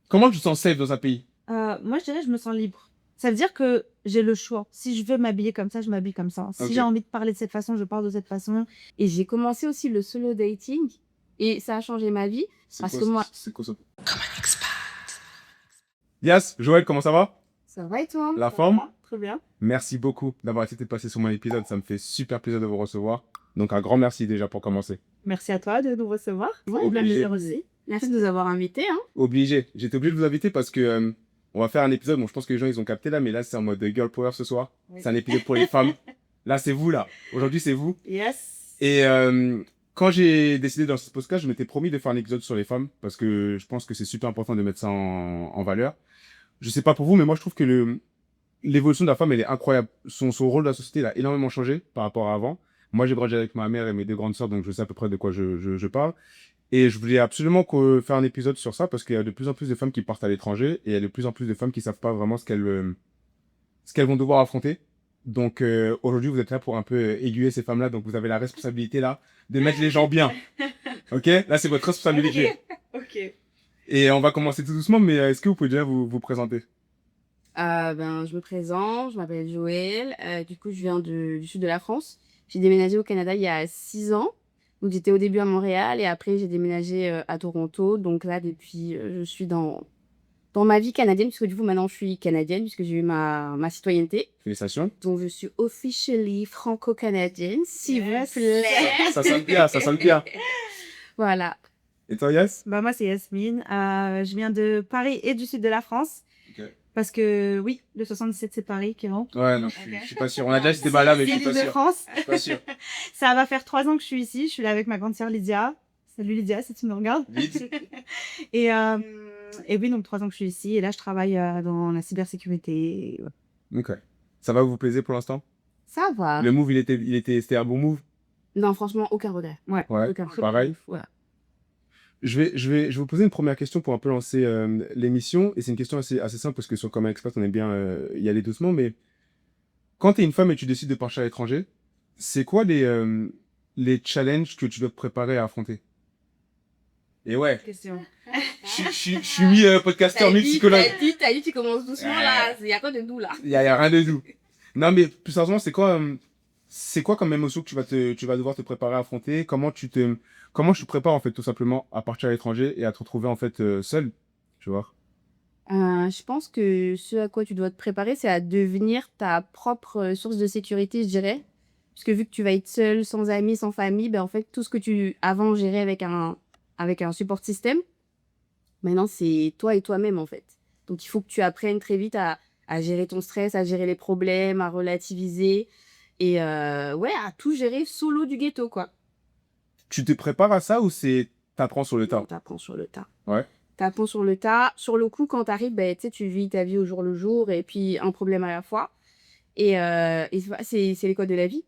Comment tu te sens safe dans un pays? Moi, je dirais je me sens libre. Ça veut dire que j'ai le choix. Si je veux m'habiller comme ça, je m'habille comme ça. Si j'ai Ok. envie de parler de cette façon, je parle de cette façon. Et j'ai commencé aussi le solo dating et ça a changé ma vie parce que moi, C'est quoi ça? Yas, Joël, comment ça va? ça va et toi? La forme? Très bien. Merci beaucoup d'avoir accepté de passer sur mon épisode. Ça me fait super plaisir de vous recevoir. Donc, un grand merci déjà pour commencer. Merci à toi de nous recevoir. Obligé. Merci de nous avoir invités. Hein. Obligé. J'étais obligé de vous inviter parce que on va faire un épisode. Bon, je pense que les gens ils ont capté là, mais là c'est en mode girl power ce soir. Oui. C'est un épisode pour les femmes. Là, c'est vous là. Aujourd'hui, c'est vous. Yes. Et quand j'ai décidé dans ce podcast, je m'étais promis de faire un épisode sur les femmes parce que je pense que c'est super important de mettre ça en valeur. Je sais pas pour vous, mais moi je trouve que l'évolution de la femme, elle est incroyable. Son rôle dans la société, il a énormément changé par rapport à avant. Moi, j'ai grandi avec ma mère et mes deux grandes sœurs, donc je sais à peu près de quoi je parle. Et je voulais absolument faire un épisode sur ça parce qu'il y a de plus en plus de femmes qui partent à l'étranger et il y a de plus en plus de femmes qui savent pas vraiment ce qu'elles vont devoir affronter. Donc aujourd'hui, vous êtes là pour un peu aiguiller ces femmes-là, donc vous avez la responsabilité là de mettre les gens bien. Ok? Là, c'est votre responsabilité. Ok. Et on va commencer tout doucement, mais est-ce que vous pouvez déjà vous présenter? Je me présente, je m'appelle Joël. Du coup, je viens du sud de la France. J'ai déménagé au Canada il y a 6 ans. Donc, j'étais au début à Montréal et après, j'ai déménagé à Toronto. Donc là, depuis, je suis dans ma vie canadienne, puisque du coup, maintenant, je suis canadienne, puisque j'ai eu ma citoyenneté. Félicitations. Donc, je suis officially franco-canadienne, s'il vous Yes. plaît. Ça sonne bien, ça sonne bien. Voilà. Et toi, Yas? Bah, moi, c'est Yasmine. Je viens de Paris et du sud de la France. Ok. Parce que, oui, le 77, c'est Paris, Kéran. Ouais, non, je suis pas sûr. On a déjà ce débat là, mais je suis pas de sûr. France. Je suis pas sûr. Ça va faire 3 ans que je suis ici. Je suis là avec ma grande sœur Lydia. Salut Lydia, si tu me regardes. Vite. Et oui, donc 3 ans que je suis ici. Et là, je travaille dans la cybersécurité. Ok. Ça va, vous vous plaisez pour l'instant? Ça va. Le move, c'était un bon move? Non, franchement, aucun regret. Ouais. Ouais, Aucun regret. pareil. Voilà. Je vais vous poser une première question pour un peu lancer l'émission. Et c'est une question assez simple parce que sur Common Expert, on aime bien y aller doucement. Mais quand tu es une femme et tu décides de partir à l'étranger, c'est quoi les challenges que tu dois te préparer à affronter? Et ouais, Question. je suis mi-podcasteur, mi-psychologue. T'as dit, tu commences doucement là. Il y a quoi de nous là? Il y a rien de doux. Non, mais plus sérieusement, c'est quoi comme émotion que tu vas devoir te préparer à affronter? Comment tu te prépares, en fait, tout simplement, à partir à l'étranger et à te retrouver, en fait, seul, tu vois? Je pense que ce à quoi tu dois te préparer, c'est à devenir ta propre source de sécurité, je dirais. Parce que vu que tu vas être seul, sans amis, sans famille, ben en fait, tout ce que tu avant gérais avec un support système, maintenant c'est toi et toi-même en fait. Donc il faut que tu apprennes très vite à gérer ton stress, à gérer les problèmes, à relativiser et ouais, à tout gérer solo du ghetto quoi. Tu te prépares à ça ou t'apprends sur le tas? T'apprends sur le tas. Ouais. T'apprends sur le tas. Sur le coup, quand t'arrives, ben, tu sais, tu vis ta vie au jour le jour et puis un problème à la fois. Et c'est l'école de la vie.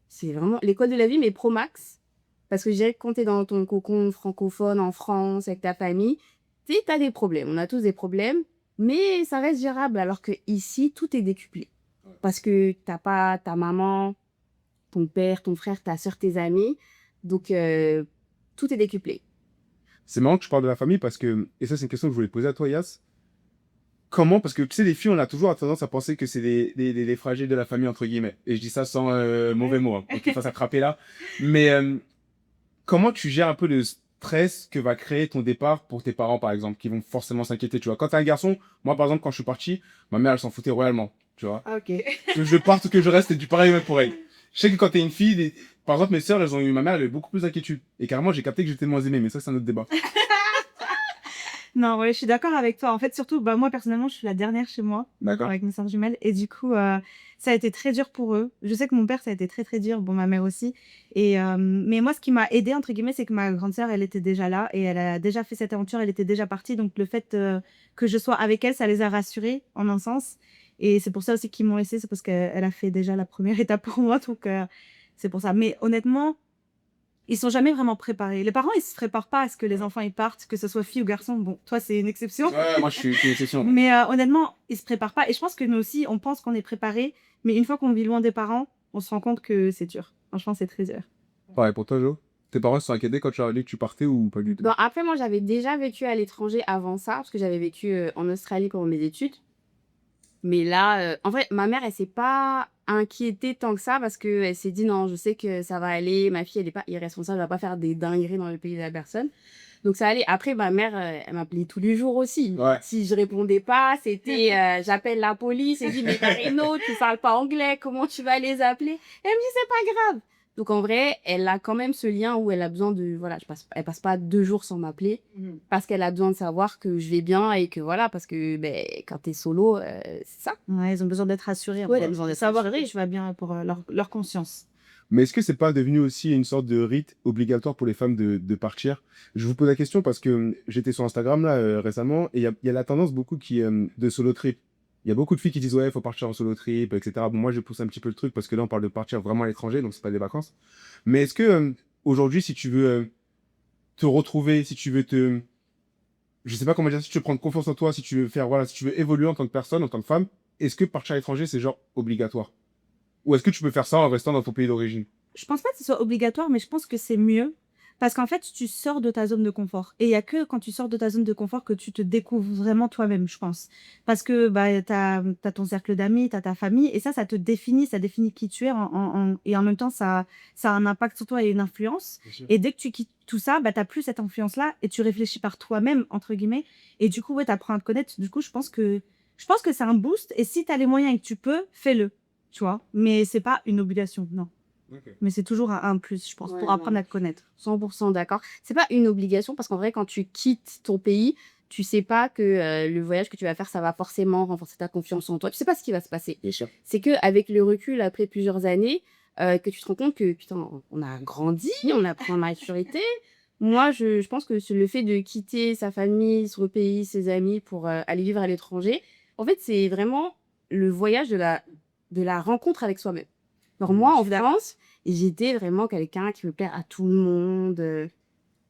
C'est vraiment l'école de la vie, mais pro max. Parce que je dirais que quand t'es dans ton cocon francophone en France avec ta famille, tu sais, t'as des problèmes. On a tous des problèmes, mais ça reste gérable. Alors que ici, tout est décuplé. Parce que t'as pas ta maman, ton père, ton frère, ta soeur, tes amis. Donc, tout est décuplé. C'est marrant que je parle de la famille parce que, et ça, c'est une question que je voulais te poser à toi, Yas. Comment? Parce que, tu sais, les filles, on a toujours tendance à penser que c'est les fragiles de la famille, entre guillemets. Et je dis ça sans mauvais mots, hein, pour qu'ils fassent attraper là. Mais, comment tu gères un peu le stress que va créer ton départ pour tes parents, par exemple, qui vont forcément s'inquiéter, tu vois? Quand t'es un garçon, moi, par exemple, quand je suis parti, ma mère, elle s'en foutait royalement, tu vois? Ah, ok. Que je parte ou que je reste, c'est du pareil même pour elle. Je sais que quand t'es une fille, par exemple, mes sœurs, ma mère, elle avait beaucoup plus d'inquiétude. Et carrément, j'ai capté que j'étais moins aimé, mais ça, c'est un autre débat. Non, ouais, je suis d'accord avec toi. En fait, surtout, bah, moi, personnellement, je suis la dernière chez moi, D'accord? avec mes sœurs jumelles. Et du coup, ça a été très dur pour eux. Je sais que mon père, ça a été très, très dur. Bon, ma mère aussi. Mais moi, ce qui m'a aidée, entre guillemets, c'est que ma grande sœur, elle était déjà là et elle a déjà fait cette aventure. Elle était déjà partie. Donc, le fait que je sois avec elle, ça les a rassurés en un sens. Et c'est pour ça aussi qu'ils m'ont laissée. C'est parce qu'elle a fait déjà la première étape pour moi. Donc, c'est pour ça. Mais honnêtement, ils sont jamais vraiment préparés. Les parents, ils se préparent pas à ce que les enfants ils partent, que ce soit fille ou garçon. Bon, toi, c'est une exception. Ouais, moi, je suis une exception. Mais honnêtement, ils se préparent pas. Et je pense que nous aussi, on pense qu'on est préparés. Mais une fois qu'on vit loin des parents, on se rend compte que c'est dur. Franchement, c'est très dur. Pareil pour toi, Jo? Tes parents se sont inquiétés quand tu as dit que tu partais ou pas du tout? Bon, après, moi, j'avais déjà vécu à l'étranger avant ça, parce que j'avais vécu en Australie pendant mes études. Mais là, en vrai, ma mère, elle s'est pas inquiétée tant que ça, parce qu'elle s'est dit, non, je sais que ça va aller, ma fille, elle est pas irresponsable, elle va pas faire des dingueries dans le pays de la personne. Donc ça allait. Après, ma mère, elle m'appelait tous les jours aussi. Ouais. Si je répondais pas, c'était j'appelle la police et je dis mais Marino, tu parles pas anglais, comment tu vas les appeler? Elle me dit c'est pas grave. Donc en vrai, elle a quand même ce lien où elle a besoin de voilà, elle passe pas 2 jours sans m'appeler parce qu'elle a besoin de savoir que je vais bien et que voilà parce que ben quand t'es solo, c'est ça. Ouais, ils ont besoin d'être rassurés. Ouais, Après. ils ont besoin d'être Savoir, rassurés. oui, je vais bien pour leur conscience. Mais est-ce que c'est pas devenu aussi une sorte de rite obligatoire pour les femmes de partir? Je vous pose la question parce que j'étais sur Instagram là récemment et il y a la tendance beaucoup qui de solo trip. Il y a beaucoup de filles qui disent ouais, il faut partir en solo trip, etc. Bon, moi je pousse un petit peu le truc parce que là on parle de partir vraiment à l'étranger, donc c'est pas des vacances. Mais est-ce que aujourd'hui, si tu veux te retrouver, si tu veux je sais pas comment dire, si tu veux prendre confiance en toi, si tu veux faire, voilà, si tu veux évoluer en tant que personne, en tant que femme, est-ce que partir à l'étranger c'est genre obligatoire? Ou est-ce que tu peux faire ça en restant dans ton pays d'origine? Je pense pas que ce soit obligatoire, mais je pense que c'est mieux. Parce qu'en fait, tu sors de ta zone de confort. Et il y a que quand tu sors de ta zone de confort que tu te découvres vraiment toi-même, je pense. Parce que bah, tu as ton cercle d'amis, tu as ta famille, et ça te définit, ça définit qui tu es. Et en même temps, ça a un impact sur toi et une influence. Bien sûr. Et dès que tu quittes tout ça, bah, tu n'as plus cette influence-là et tu réfléchis par toi-même, entre guillemets. Et du coup, ouais, tu apprends à te connaître. Du coup, je pense que c'est un boost. Et si tu as les moyens et que tu peux, fais-le. Tu vois. Mais c'est pas une obligation, non. Ok. Mais c'est toujours un plus, je pense, Ouais, pour apprendre non. à te connaître. 100% d'accord. C'est pas une obligation parce qu'en vrai, quand tu quittes ton pays, tu sais pas que le voyage que tu vas faire, ça va forcément renforcer ta confiance en toi. Tu sais pas ce qui va se passer. Bien sûr. C'est que avec le recul, après plusieurs années, que tu te rends compte que putain, on a grandi, on a pris en maturité. Moi, je pense que le fait de quitter sa famille, son pays, ses amis pour aller vivre à l'étranger, en fait, c'est vraiment le voyage de la rencontre avec soi-même. Alors moi, en France, j'étais vraiment quelqu'un qui veut plaire à tout le monde,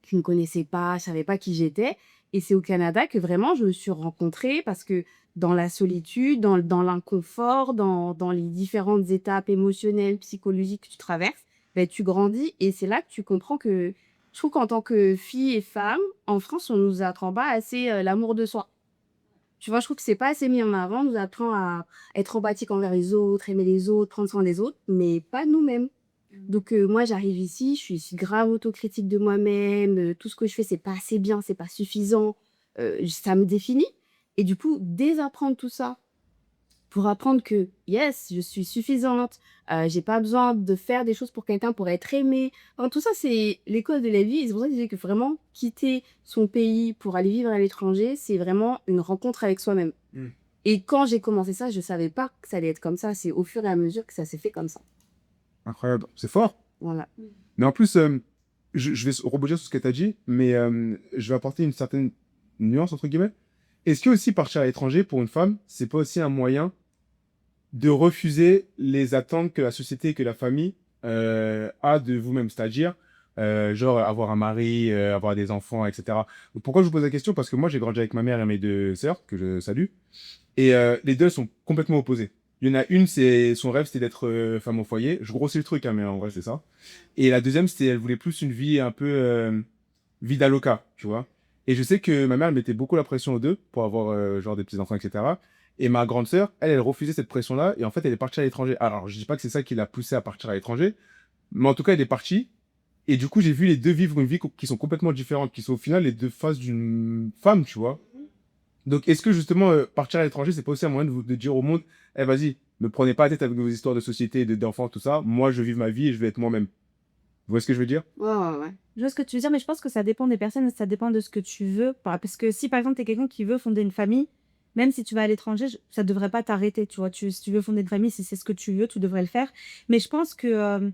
qui ne connaissait pas, je savais pas qui j'étais. Et c'est au Canada que vraiment je me suis rencontrée parce que dans la solitude, dans l'inconfort, dans les différentes étapes émotionnelles, psychologiques que tu traverses, ben, tu grandis et c'est là que tu comprends que je trouve qu'en tant que fille et femme, en France, on nous apprend pas assez l'amour de soi. Tu vois, je trouve que c'est pas assez mis en avant. On nous apprend à être empathique envers les autres, aimer les autres, prendre soin des autres, mais pas nous-mêmes. Donc moi, j'arrive ici, je suis grave autocritique de moi-même, tout ce que je fais, c'est pas assez bien, c'est pas suffisant, ça me définit. Et du coup, désapprendre tout ça pour apprendre que, yes, je suis suffisante, j'ai pas besoin de faire des choses pour quelqu'un pour être aimée. Enfin, tout ça, c'est l'école de la vie. Et c'est pour ça que je dis que vraiment, quitter son pays pour aller vivre à l'étranger, c'est vraiment une rencontre avec soi-même. Mm. Et quand j'ai commencé ça, je savais pas que ça allait être comme ça. C'est au fur et à mesure que ça s'est fait comme ça. Incroyable. C'est fort. Voilà. Mais en plus, je vais rebondir sur ce que tu as dit, mais je vais apporter une certaine nuance, entre guillemets. Est-ce que aussi partir à l'étranger pour une femme, c'est pas aussi un moyen de refuser les attentes que la société et que la famille a de vous-même? C'est-à-dire, genre, avoir un mari, avoir des enfants, etc. Donc, pourquoi je vous pose la question? Parce que moi, j'ai grandi avec ma mère et mes 2 sœurs, que je salue, et les deux sont complètement opposés. Il y en a une, son rêve, c'était d'être femme au foyer. Je grossis le truc, hein, mais en vrai, c'est ça. Et la deuxième, elle voulait plus une vie un peu vie d'aloca, tu vois. Et je sais que ma mère, elle mettait beaucoup la pression aux deux pour avoir genre des petits-enfants, etc. Et ma grande sœur, elle refusait cette pression-là. Et en fait, elle est partie à l'étranger. Alors, je dis pas que c'est ça qui l'a poussée à partir à l'étranger. Mais en tout cas, elle est partie. Et du coup, j'ai vu les deux vivre une vie qui sont complètement différentes, qui sont au final les deux faces d'une femme, tu vois. Donc, est-ce que justement, partir à l'étranger, c'est pas aussi un moyen de dire au monde, eh vas-y, me prenez pas la tête avec vos histoires de société, d'enfants, tout ça. Moi, je vis ma vie et je vais être moi-même. Vous voyez ce que je veux dire? Ouais, ouais, ouais. Je vois ce que tu veux dire, mais je pense que ça dépend des personnes, ça dépend de ce que tu veux. Parce que si, par exemple, tu es quelqu'un qui veut fonder une famille, même si tu vas à l'étranger, ça ne devrait pas t'arrêter, tu vois. Si tu veux fonder une famille, si c'est ce que tu veux, tu devrais le faire. Mais je pense que,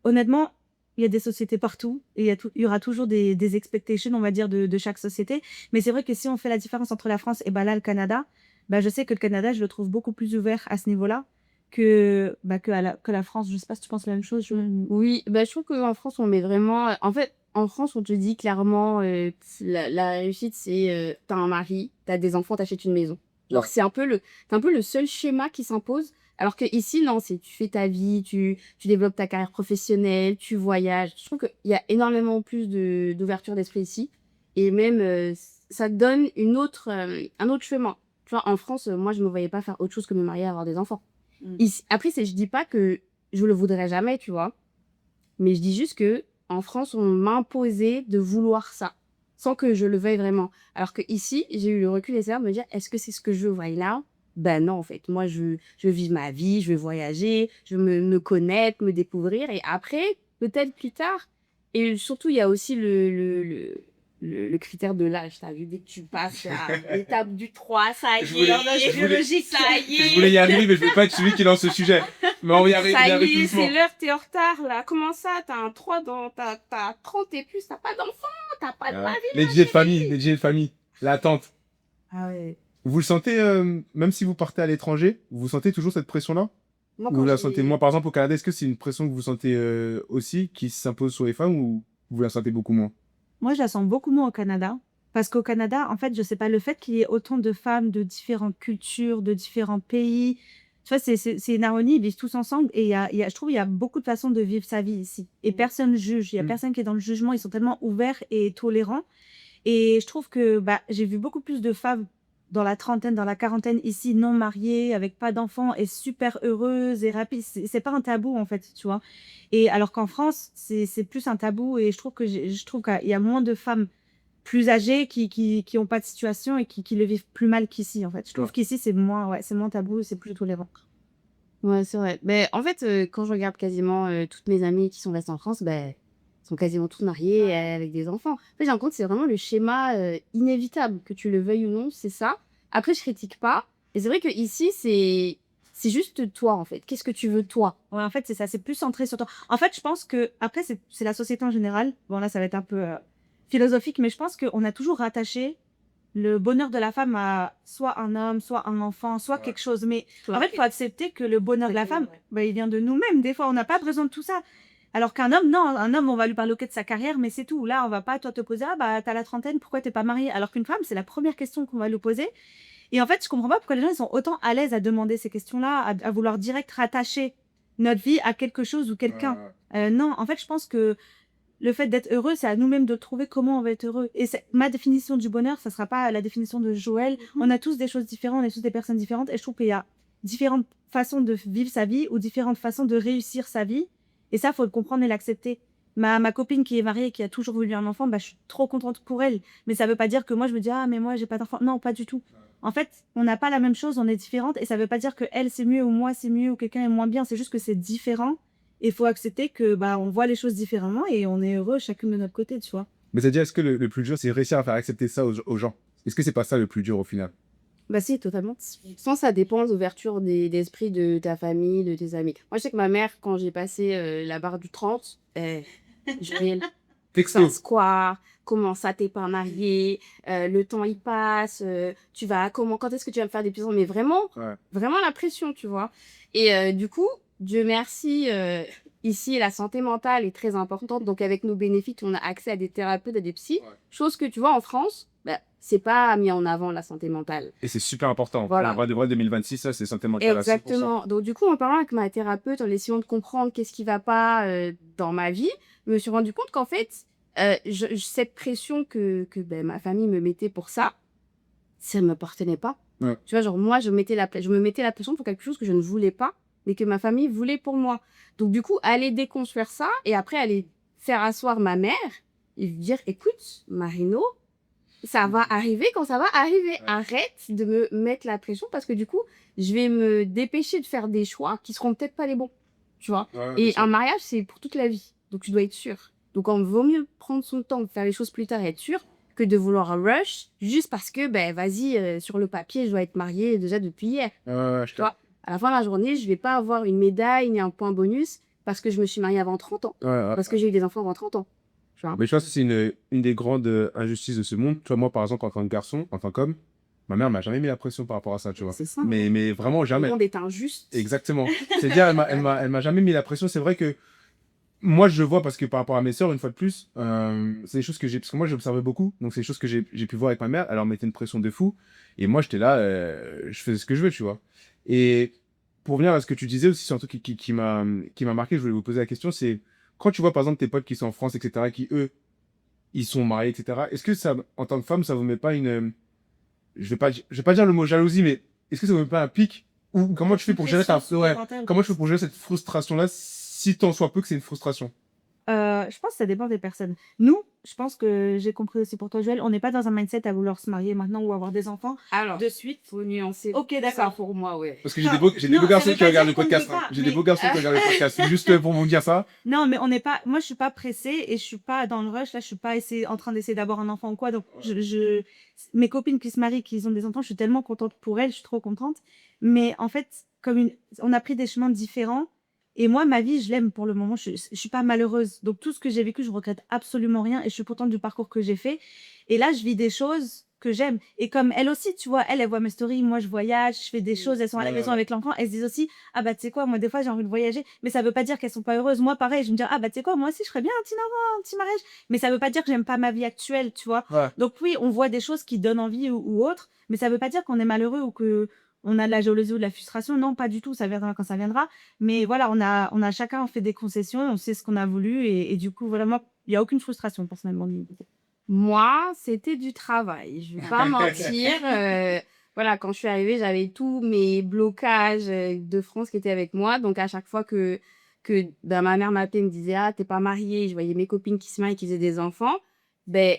honnêtement, il y a des sociétés partout et il y aura toujours des expectations, on va dire, de chaque société. Mais c'est vrai que si on fait la différence entre la France et bah, là, le Canada, bah, je sais que le Canada, je le trouve beaucoup plus ouvert à ce niveau-là que la France. Je sais pas si tu penses la même chose. Oui, bah, je trouve qu'en France, on met vraiment. En fait, en France, on te dit clairement la réussite, c'est t'as un mari, t'as des enfants, t'achètes une maison. Genre, Ouais. c'est un peu le seul schéma qui s'impose. Alors que ici, non, c'est tu fais ta vie, tu développes ta carrière professionnelle, tu voyages. Je trouve qu'il y a énormément plus d'ouverture d'esprit ici. Et même, ça te donne un autre chemin. Tu vois, en France, moi, je me voyais pas faire autre chose que me marier et avoir des enfants. Ici, après, je dis pas que je le voudrais jamais, tu vois. Mais je dis juste que en France, on m'imposait de vouloir ça, sans que je le veuille vraiment. Alors que ici, j'ai eu le recul nécessaire de me dire, est-ce que c'est ce que je veux right now? Ben non, en fait. Moi, je veux vivre ma vie, je veux voyager, je veux me connaître, me découvrir. Et après, peut-être plus tard. Et surtout, il y a aussi le critère de l'âge. T'as vu, dès que tu passes à l'étape du 3, ça y Je voulais- est, je voulais- ça y est. Je voulais y arriver, mais je veux pas être celui qui lance ce sujet. Mais on va y arriver, Ça y arrive y est, doucement. c'est l'heure, t'es en retard là. Comment ça? T'as un 3 t'as 30 et plus, t'as pas d'enfant, t'as pas de mari. Les dîners de famille, les dîners de famille. L'attente. Ah ouais. Vous le sentez, même si vous partez à l'étranger, vous sentez toujours cette pression-là? Moi, Ou vous la sentez, moi par exemple au Canada, est-ce que c'est une pression que vous sentez aussi qui s'impose sur les femmes ou vous la sentez beaucoup moins? Moi, je la sens beaucoup moins au Canada. Parce qu'au Canada, en fait, je sais pas, le fait qu'il y ait autant de femmes de différentes cultures, de différents pays, tu vois, c'est une harmonie, ils vivent tous ensemble. Et je trouve qu'il y a beaucoup de façons de vivre sa vie ici. Et personne ne juge. Il y a personne qui est dans le jugement. Ils sont tellement ouverts et tolérants. Et je trouve que j'ai vu beaucoup plus de femmes dans la trentaine, dans la quarantaine ici, non mariées, avec pas d'enfants et super heureuses et rapides. C'est pas un tabou, en fait, tu vois. Et alors qu'en France, c'est plus un tabou. Et je trouve qu'il y a moins de femmes plus âgées qui ont pas de situation et qui le vivent plus mal qu'ici, en fait. Je trouve qu'ici, c'est moins tabou, c'est plus tolérant. Ouais, c'est vrai. Mais en fait, quand je regarde quasiment toutes mes amies qui sont restées en France, sont quasiment toutes mariées avec des enfants. En fait, j'ai l'impression que c'est vraiment le schéma inévitable, que tu le veuilles ou non, c'est ça. Après, je critique pas. Et c'est vrai que ici, c'est juste toi, en fait. Qu'est-ce que tu veux, toi? Ouais, en fait, c'est ça, c'est plus centré sur toi. En fait, je pense que, après, c'est la société en général. Bon, là, ça va être un peu philosophique, mais je pense qu'on a toujours rattaché le bonheur de la femme à soit un homme, soit un enfant, soit quelque chose. Mais en fait, il faut accepter que le bonheur de la femme, il vient de nous-mêmes. Des fois, on n'a pas besoin de tout ça. Alors qu'un homme, non, un homme, on va lui parler de sa carrière, mais c'est tout. Là, on va pas, toi, te poser, t'as la trentaine, pourquoi t'es pas mariée? Alors qu'une femme, c'est la première question qu'on va lui poser. Et en fait, je comprends pas pourquoi les gens ils sont autant à l'aise à demander ces questions-là, à vouloir direct rattacher notre vie à quelque chose ou quelqu'un. Non, en fait, je pense que le fait d'être heureux, c'est à nous-mêmes de trouver comment on va être heureux. Et ma définition du bonheur, ça sera pas la définition de Joël. On a tous des choses différentes, on est tous des personnes différentes. Et je trouve qu'il y a différentes façons de vivre sa vie ou différentes façons de réussir sa vie. Et ça, faut le comprendre et l'accepter. Ma copine qui est mariée et qui a toujours voulu un enfant, je suis trop contente pour elle. Mais ça veut pas dire que moi, je me dis, ah, mais moi, j'ai pas d'enfant. Non, pas du tout. En fait, on n'a pas la même chose, on est différentes. Et ça veut pas dire que elle, c'est mieux ou moi, c'est mieux ou quelqu'un est moins bien. C'est juste que c'est différent. Et il faut accepter que on voit les choses différemment et on est heureux chacune de notre côté, tu vois. Mais c'est-à-dire, est-ce que le plus dur, c'est réussir à faire accepter ça aux gens? Est-ce que c'est pas ça le plus dur au final? Bah si, totalement. Sans ça dépend de l'ouverture d'esprit de ta famille, de tes amis. Moi, je sais que ma mère, quand j'ai passé la barre du 30, Joël, Texto. ça square, comment ça, t'es pas marié, le temps il passe, quand est-ce que tu vas me faire des bisous? Mais vraiment, vraiment la pression, tu vois. Et du coup, Dieu merci, ici, la santé mentale est très importante. Donc, avec nos bénéfices, on a accès à des thérapeutes, à des psys. Chose que, tu vois, en France, c'est pas mis en avant, la santé mentale. Et c'est super important. Voilà. En vrai de vrai, 2026, ça, c'est santé mentale à 100%. Exactement. Donc, du coup, en parlant avec ma thérapeute, en essayant de comprendre qu'est-ce qui va pas dans ma vie, je me suis rendu compte qu'en fait, cette pression que ma famille me mettait pour ça ne m'appartenait pas. Ouais. Tu vois, genre, moi, je me mettais la pression pour quelque chose que je ne voulais pas, mais que ma famille voulait pour moi. Donc, du coup, aller déconstruire ça et après aller faire asseoir ma mère et lui dire, écoute, Marino, ça va arriver quand ça va arriver. Ouais. Arrête de me mettre la pression parce que du coup, je vais me dépêcher de faire des choix qui seront peut-être pas les bons. Tu vois. Et un mariage, c'est pour toute la vie. Donc, tu dois être sûr. Donc, on vaut mieux prendre son temps, faire les choses plus tard et être sûr que de vouloir rush juste parce que, vas-y, sur le papier, je dois être mariée déjà depuis hier. Tu vois. À la fin de la journée, je vais pas avoir une médaille ni un point bonus parce que je me suis mariée avant 30 ans. Parce que j'ai eu des enfants avant 30 ans. Mais je pense que c'est une des grandes injustices de ce monde. Tu vois, moi, par exemple, en tant que garçon, en tant qu'homme, ma mère m'a jamais mis la pression par rapport à ça, tu vois. C'est ça. Mais vraiment jamais. Le monde est injuste. Exactement. C'est-à-dire, elle m'a jamais mis la pression. C'est vrai que moi, je vois parce que par rapport à mes sœurs, une fois de plus, c'est des choses que parce que moi, j'observais beaucoup. Donc, c'est des choses que j'ai pu voir avec ma mère. Elle leur mettait une pression de fou. Et moi, j'étais là, je faisais ce que je veux, tu vois. Et pour venir à ce que tu disais aussi, c'est un truc qui m'a marqué, je voulais vous poser la question, c'est quand tu vois par exemple tes potes qui sont en France, etc., qui eux, ils sont mariés, etc., est-ce que ça, en tant que femme, ça vous met pas je vais pas dire le mot jalousie, mais est-ce que ça vous met pas un pic? Ou comment tu fais pour gérer ouais, comment tu fais pour gérer cette frustration-là, si tant soit peu que c'est une frustration? Je pense que ça dépend des personnes. Nous, je pense que j'ai compris aussi pour toi, Joël, on n'est pas dans un mindset à vouloir se marier maintenant ou avoir des enfants Alors, de suite. faut nuancer Ok, ça d'accord. pour moi, ouais. Parce que j'ai des Non, beaux ça garçons veut qui pas regardent dire le qu'on ne podcast, veut hein. pas, J'ai des mais beaux garçons qui regardent le podcast. Juste pour vous dire ça. non, mais on n'est pas. Moi, je suis pas pressée et je suis pas dans le rush. Là, je suis pas en train d'essayer d'avoir un enfant ou quoi. Donc, mes copines qui se marient, qui ont des enfants, je suis tellement contente pour elles. Je suis trop contente. Mais en fait, on a pris des chemins différents. Et moi, ma vie, je l'aime pour le moment. Je suis pas malheureuse. Donc, tout ce que j'ai vécu, je regrette absolument rien. Et je suis contente du parcours que j'ai fait. Et là, je vis des choses que j'aime. Et comme elle aussi, tu vois, elle voit mes stories. Moi, je voyage, je fais des choses. Elles sont à la maison avec l'enfant. Elles se disent aussi, ah bah, tu sais quoi, moi, des fois, j'ai envie de voyager. Mais ça veut pas dire qu'elles sont pas heureuses. Moi, pareil, je me dis, ah bah, tu sais quoi, moi aussi, je ferais bien un petit enfant, un petit mariage. Mais ça veut pas dire que j'aime pas ma vie actuelle, tu vois. Ouais. Donc, oui, on voit des choses qui donnent envie ou autre. Mais ça veut pas dire qu'on est malheureux ou que on a de la jalousie ou de la frustration. Non, pas du tout. Ça viendra quand ça viendra. Mais voilà, on a chacun fait des concessions, on sait ce qu'on a voulu et du coup, vraiment, il n'y a aucune frustration personnellement. Moi, c'était du travail. Je vais pas mentir. Voilà, quand je suis arrivée, j'avais tous mes blocages de France qui étaient avec moi. Donc, à chaque fois que ben, ma mère m'appelait, me disait, ah, t'es pas mariée, je voyais mes copines qui se marient, qui faisaient des enfants. Ben,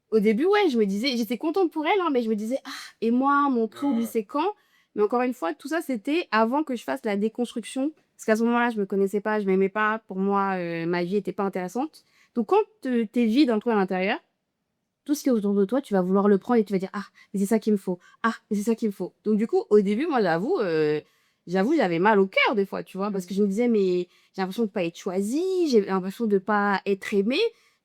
au début, ouais, je me disais, j'étais contente pour elle, hein, mais je me disais, ah, et moi, mon tour, lui, c'est quand? Mais encore une fois, tout ça, c'était avant que je fasse la déconstruction. Parce qu'à ce moment-là, je me connaissais pas, je m'aimais pas. Pour moi, ma vie était pas intéressante. Donc, quand t'es vide un peu à l'intérieur, tout ce qui est autour de toi, tu vas vouloir le prendre et tu vas dire, ah, mais c'est ça qu'il me faut. Ah, mais c'est ça qu'il me faut. Donc, du coup, au début, moi, j'avoue, j'avais mal au cœur des fois, tu vois, parce que je me disais, mais j'ai l'impression de pas être choisie, j'ai l'impression de pas être aimée.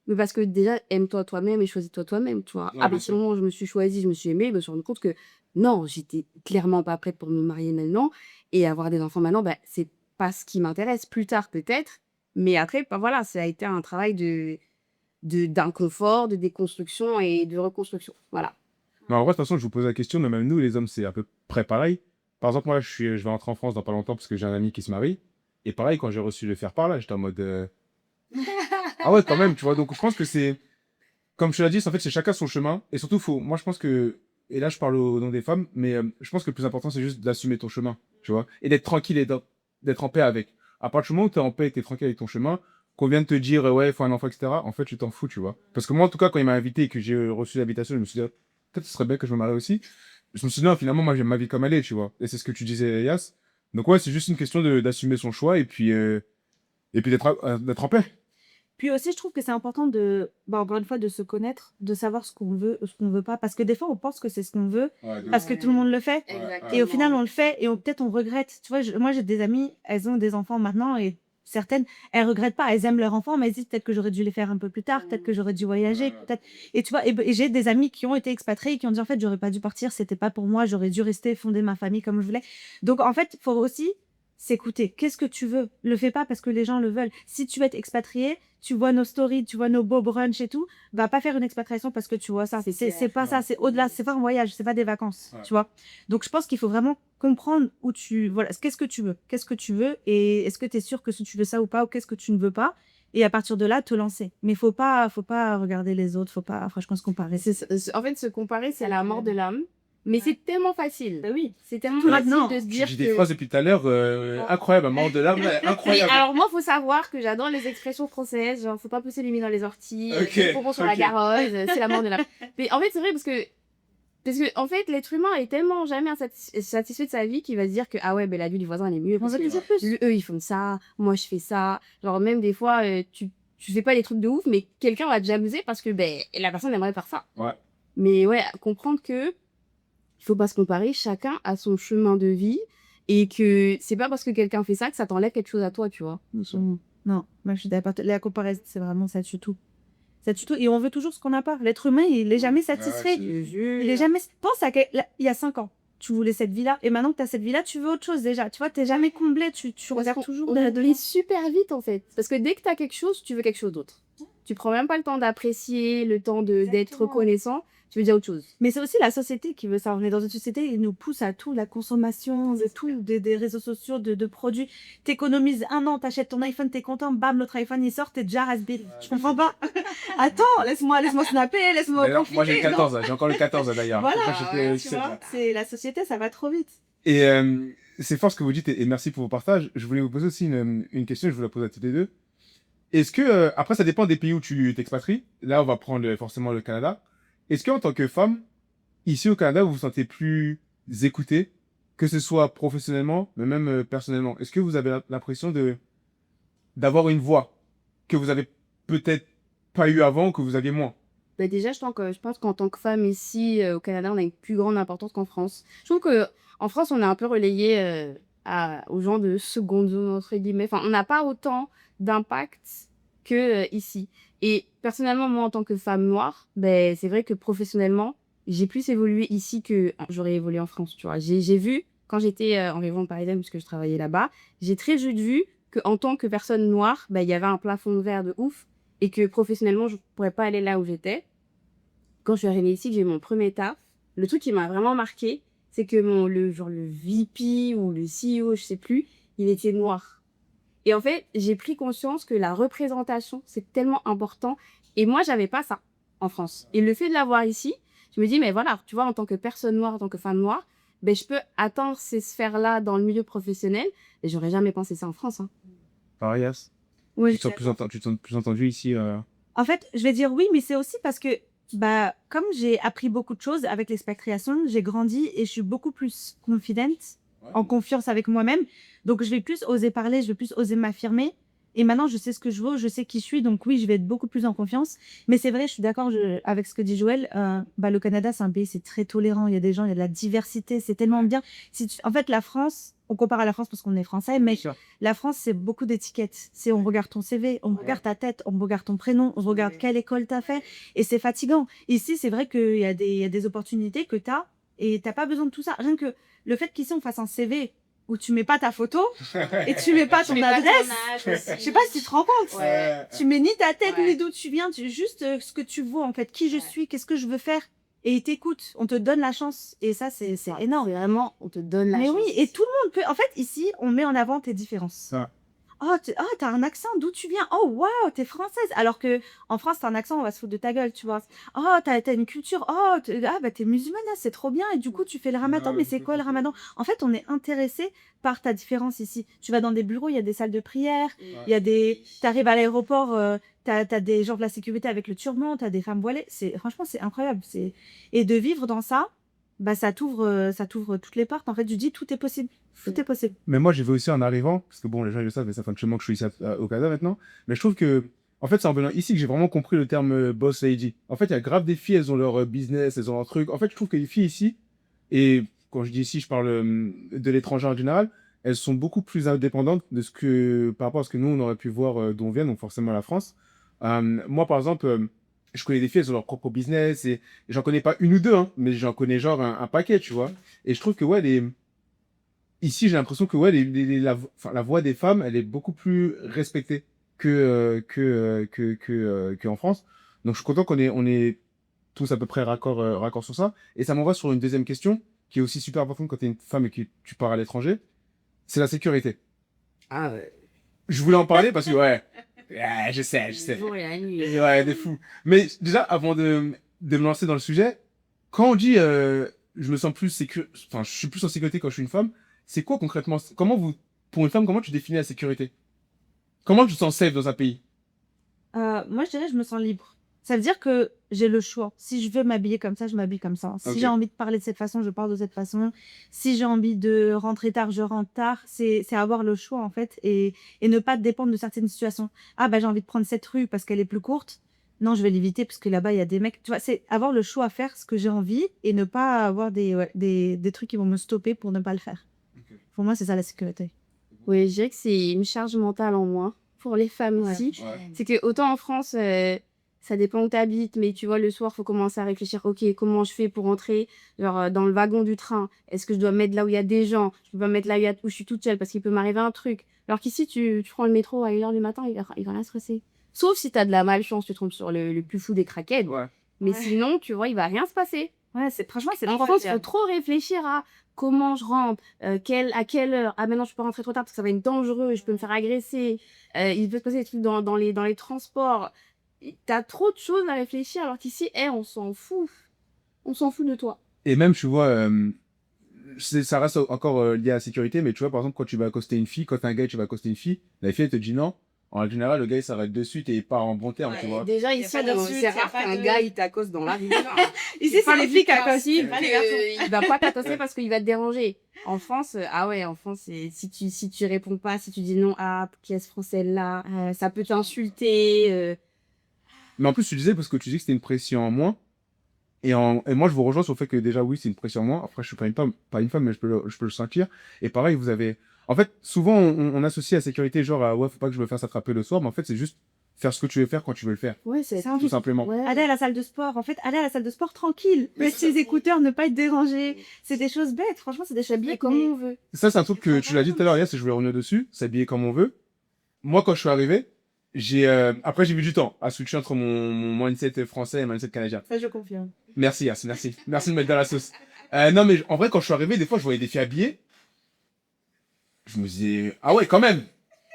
Mais parce que déjà, aime-toi toi-même et choisis-toi toi-même, tu vois. Ouais, À bien partir du moment où je me suis choisie, je me suis aimée, je me suis rendu compte que non, j'étais clairement pas prête pour me marier maintenant et avoir des enfants maintenant, bah, c'est pas ce qui m'intéresse. Plus tard, peut-être. Mais après, bah, voilà, ça a été un travail d'inconfort, de déconstruction et de reconstruction. Voilà. Mais en vrai, de toute façon, je vous pose la question, mais même nous, les hommes, c'est à peu près pareil. Par exemple, moi, là, je vais rentrer en France dans pas longtemps parce que j'ai un ami qui se marie. Et pareil, quand j'ai reçu le faire-part, là, j'étais en mode. Ah ouais, quand même, tu vois. Donc, je pense que c'est. Comme je te l'ai dit, en fait, c'est chacun son chemin. Et surtout, moi, je pense que. Et là, je parle au nom des femmes, mais je pense que le plus important, c'est juste d'assumer ton chemin, tu vois. Et d'être tranquille et d'être en paix avec. À partir du moment où tu es en paix et tu es tranquille avec ton chemin, qu'on vient de te dire, ouais, il faut un enfant, etc., en fait, tu t'en fous, tu vois. Parce que moi, en tout cas, quand il m'a invité et que j'ai reçu l'invitation, je me suis dit, peut-être ce serait bien que je me marie aussi. Je me suis dit, non, finalement, moi, j'aime ma vie comme elle est, tu vois. Et c'est ce que tu disais, Yas. Donc, ouais, c'est juste une question d'assumer son choix et puis d'être en paix. Puis aussi, je trouve que c'est important encore une fois, de se connaître, de savoir ce qu'on veut, ce qu'on veut pas. Parce que des fois, on pense que c'est ce qu'on veut Ouais, parce que tout le monde le fait. Exactement. Et au final, on le fait et peut-être on regrette. Tu vois, moi, j'ai des amies, elles ont des enfants maintenant et certaines, elles regrettent pas. Elles aiment leurs enfants, mais elles disent peut-être que j'aurais dû les faire un peu plus tard, peut-être que j'aurais dû voyager, peut-être. Et tu vois, et j'ai des amis qui ont été expatriés et qui ont dit en fait, j'aurais pas dû partir, c'était pas pour moi, j'aurais dû rester, fonder ma famille comme je voulais. Donc en fait, il faut aussi s'écouter. Qu'est-ce que tu veux? Le fais pas parce que les gens le veulent. Si tu veux être expatrié, tu vois nos stories, tu vois nos beaux brunchs et tout, va pas faire une expatriation parce que tu vois ça. C'est pas ça, c'est au-delà, c'est pas un voyage, c'est pas des vacances, tu vois. Donc je pense qu'il faut vraiment comprendre voilà, qu'est-ce que tu veux? Qu'est-ce que tu veux et est-ce que tu es sûr que tu veux ça ou pas ou qu'est-ce que tu ne veux pas? Et à partir de là, te lancer. Mais faut pas regarder les autres, faut pas franchement se comparer. En fait, se comparer, c'est la mort de l'âme. Mais c'est tellement facile. Bah oui. C'est tellement Maintenant, facile de se Tu dire dis que... des phrases depuis tout à l'heure incroyables, un mort de l'âme, Mais incroyable. alors moi, faut savoir que j'adore les expressions françaises. Genre, faut pas pousser les mains dans les orties. Ok, Faut sur ok. la Garonne. C'est la mort de l'âme. Mais en fait, c'est vrai parce que en fait, l'être humain est tellement jamais satisfait de sa vie qu'il va se dire que ah ouais, ben la vie du voisin elle est mieux. on Parce va que, te dire plus. eux ils font ça, moi je fais ça. Genre même des fois, tu fais pas des trucs de ouf, mais quelqu'un va te jalouser parce que ben la personne aimerait faire ça. Ouais. Mais ouais, comprendre que il faut pas se comparer, chacun a son chemin de vie et que c'est pas parce que quelqu'un fait ça que ça t'enlève quelque chose à toi, tu vois. Non, moi je suis d'accord. La comparaison, c'est vraiment ça tue tout. Ça tue tout. Et on veut toujours ce qu'on n'a pas. L'être humain, il est jamais satisfait. Il est jamais. Pense à il y a 5 ans. Tu voulais cette vie-là. Et maintenant que tu as cette vie-là, tu veux autre chose déjà. Tu vois, t'es jamais comblé. Tu regardes toujours. On a donné super vite en fait. Parce que dès que tu as quelque chose, tu veux quelque chose d'autre. Tu prends même pas le temps d'apprécier, le temps d'être reconnaissant. tu veux dire autre chose. Mais c'est aussi la société qui veut ça. On est dans une société qui nous pousse à tout, la consommation, de tout, des réseaux sociaux, de produits. T'économises 1 an, t'achètes ton iPhone, t'es content, bam, l'autre iPhone il sort, t'es déjà has-been. Je comprends pas. Attends, laisse-moi snapper, laisse-moi D'ailleurs, moi j'ai le profiter. 14, j'ai encore le 14 d'ailleurs. Voilà, Pourquoi j'étais tu 17, vois, là. c'est la société, ça va trop vite. Et c'est fort ce que vous dites et merci pour vos partages. Je voulais vous poser aussi une question, je vous la pose à tous les deux. Est-ce que, après ça dépend des pays où tu t'expatries, là on va prendre forcément le Canada. Est-ce qu'en tant que femme, ici au Canada, vous vous sentez plus écoutée, que ce soit professionnellement, mais même personnellement? Est-ce que vous avez l'impression d'avoir une voix que vous avez peut-être pas eu avant ou que vous aviez moins? Bah déjà, je pense qu'en tant que femme ici, au Canada, on a une plus grande importance qu'en France. Je trouve qu'en France, on est un peu relayé aux gens de seconde zone, entre guillemets. Enfin, on n'a pas autant d'impact que ici. Et personnellement, moi, en tant que femme noire, ben, c'est vrai que professionnellement, j'ai plus évolué ici que j'aurais évolué en France, tu vois. J'ai vu, quand j'étais en région parisienne, puisque je travaillais là-bas, j'ai très vite vu qu'en tant que personne noire, ben, il y avait un plafond de verre de ouf et que professionnellement, je pourrais pas aller là où j'étais. Quand je suis arrivée ici, que j'ai eu mon premier taf, le truc qui m'a vraiment marqué, c'est que le VP ou le CEO, je sais plus, il était noir. Et en fait, j'ai pris conscience que la représentation, c'est tellement important. Et moi, j'avais pas ça en France. Et le fait de l'avoir ici, je me dis, mais voilà, tu vois, en tant que personne noire, en tant que femme noire, ben, je peux atteindre ces sphères-là dans le milieu professionnel. Et j'aurais jamais pensé ça en France, hein. Pareil, Yas? Ouais, Tu te sens tu te sens plus entendu ici En fait, je vais dire oui, mais c'est aussi parce que, bah, comme j'ai appris beaucoup de choses avec l'expatriation, j'ai grandi et je suis beaucoup plus confidente, en confiance avec moi-même. Donc, je vais plus oser parler, je vais plus oser m'affirmer. Et maintenant, je sais ce que je vaux, je sais qui je suis. Donc, oui, je vais être beaucoup plus en confiance. Mais c'est vrai, je suis d'accord avec ce que dit Joël. Bah, le Canada, c'est un pays, c'est très tolérant. Il y a des gens, il y a de la diversité. C'est tellement bien. En fait, la France, on compare à la France parce qu'on est français, mais sûr. la France, c'est beaucoup d'étiquettes. C'est on regarde ton CV, on regarde ta tête, on regarde ton prénom, on regarde quelle école t'as fait. Et c'est fatigant. Ici, c'est vrai qu'il y a des opportunités que t'as et t'as pas besoin de tout ça. Rien que le fait qu'ici, on fasse un CV où tu mets pas ta photo et tu mets pas ton adresse. Je sais pas si tu te rends compte. Ouais. Tu mets ni ta tête, Ouais. ni d'où tu viens, juste ce que tu vois en fait, qui je suis, qu'est-ce que je veux faire. Et ils t'écoutent, on te donne la chance. Et ça, c'est énorme. C'est vraiment, on te donne la Mais chance. oui, et tout le monde peut. En fait, ici, on met en avant tes différences. Ça. Oh, t'as un accent, d'où tu viens? Oh, waouh, t'es française. Alors que en France, t'as un accent, on va se foutre de ta gueule, tu vois. Oh, t'as une culture. Oh, bah, t'es musulmane, là, c'est trop bien. Et du coup, tu fais le ramadan. Ouais, Mais c'est quoi le ramadan? En fait, on est intéressé par ta différence ici. Tu vas dans des bureaux, il y a des salles de prière, il y a t'arrives à l'aéroport, t'as des gens de la sécurité avec le turban, t'as des femmes voilées. Franchement, c'est incroyable. Et de vivre dans ça, bah, ça t'ouvre toutes les portes. En fait, tu dis, tout est possible. Tout est possible. Mais moi, j'ai vu aussi en arrivant, parce que bon, les gens ils le savent, mais ça fait un petit moment que je suis ici au Canada maintenant. Mais je trouve que, en fait, c'est en venant ici que j'ai vraiment compris le terme boss lady. En fait, il y a grave des filles, elles ont leur business, elles ont leur truc. En fait, je trouve que les filles ici, et quand je dis ici, je parle de l'étranger en général, elles sont beaucoup plus indépendantes par rapport à ce que nous, on aurait pu voir d'où on vient, donc forcément la France. Moi, par exemple, je connais des filles, elles ont leur propre business, et j'en connais pas une ou deux, hein, mais j'en connais genre un paquet, tu vois. Et je trouve que, ouais, ici, j'ai l'impression que ouais, la voix des femmes, elle est beaucoup plus respectée qu'en France. Donc, je suis content on est tous à peu près raccord sur ça. Et ça m'envoie sur une deuxième question, qui est aussi super importante quand tu es une femme et que tu pars à l'étranger. C'est la sécurité. Ah ouais. Je voulais en parler parce que, ouais, je sais. Le jour et la nuit. Ouais, des fous. Mais déjà, avant de me lancer dans le sujet, quand on dit je me sens plus enfin, je suis plus en sécurité quand je suis une femme, c'est quoi concrètement? Pour une femme, comment tu définis la sécurité? Comment tu te sens safe dans un pays? Moi, je dirais, je me sens libre. Ça veut dire que j'ai le choix. Si je veux m'habiller comme ça, je m'habille comme ça. Si Ok. j'ai envie de parler de cette façon, je parle de cette façon. Si j'ai envie de rentrer tard, je rentre tard. C'est avoir le choix, en fait, et ne pas dépendre de certaines situations. Ah, bah, j'ai envie de prendre cette rue parce qu'elle est plus courte. Non, je vais l'éviter parce que là-bas, il y a des mecs. Tu vois, c'est avoir le choix à faire ce que j'ai envie et ne pas avoir des trucs qui vont me stopper pour ne pas le faire. Ok. Pour moi, c'est ça la sécurité. Oui, je dirais que c'est une charge mentale en moins pour les femmes Ouais. ici. Ouais. C'est que autant en France, ça dépend où tu habites, mais tu vois, le soir, faut commencer à réfléchir, ok, comment je fais pour entrer genre, dans le wagon du train? Est-ce que je dois me mettre là où il y a des gens? Je peux pas me mettre là où je suis toute seule parce qu'il peut m'arriver un truc. Alors qu'ici, tu prends le métro à 1h du matin, il va rien se passer. Sauf si tu as de la malchance, tu tombes sur le plus fou des crackheads. Ouais. Mais Ouais. sinon, tu vois, il va rien se passer. Ouais, franchement, c'est En trop France, dur. faut trop réfléchir à comment je rentre, à quelle heure. Ah, maintenant, je peux rentrer trop tard parce que ça va être dangereux, je peux me faire agresser. Il peut se passer des trucs dans les transports. T'as trop de choses à réfléchir, alors qu'ici, on s'en fout. On s'en fout de toi. Et même, tu vois, ça reste encore lié à la sécurité, mais tu vois, par exemple, quand tu vas accoster une fille, quand t'es un gars et tu vas accoster une fille, la fille, elle te dit non. En général, le gars, il s'arrête de suite et il part en bon terme, tu vois. Déjà, Y a ici, pas d'insulte, c'est y a rare pas qu'un de- gars, il t'accoste dans la rue. Ici, c'est les filles qui accostent, possible pas les garçons. il va pas t'accoster parce qu'il va te déranger. En France, ah ouais, en France, si tu réponds pas, si tu dis non, ah, qui est ce français là, ça peut t'insulter. Mais en plus, tu disais, parce que tu dis que c'était une pression en moins. Et moi, je vous rejoins sur le fait que déjà, oui, c'est une pression en moins. Après, je suis pas une femme, mais je peux le sentir. Et pareil, vous avez. En fait, souvent, on associe la sécurité, genre, à ouais, faut pas que je me fasse attraper le soir, mais en fait, c'est juste faire ce que tu veux faire quand tu veux le faire, Ouais, c'est Ça, tout simplement. Ouais. Aller à la salle de sport, en fait, aller à la salle de sport tranquille, mettre ses écouteurs, ne pas être dérangé. C'est des choses bêtes, franchement, c'est des choses S'habiller bêtes. comme mais- on veut. Ça, c'est un truc que tu l'as dit tout à l'heure, Yass, et je voulais revenir dessus, s'habiller comme on veut. Moi, quand je suis arrivé, après, j'ai mis du temps à switcher entre mon mindset français et mon mindset canadien. Ça, je confirme. Merci, Yass, merci. Merci de me mettre dans la sauce. Non, mais en vrai, quand je suis arrivé, des fois, je voyais des filles habillées. Je me disais, ah ouais, quand même.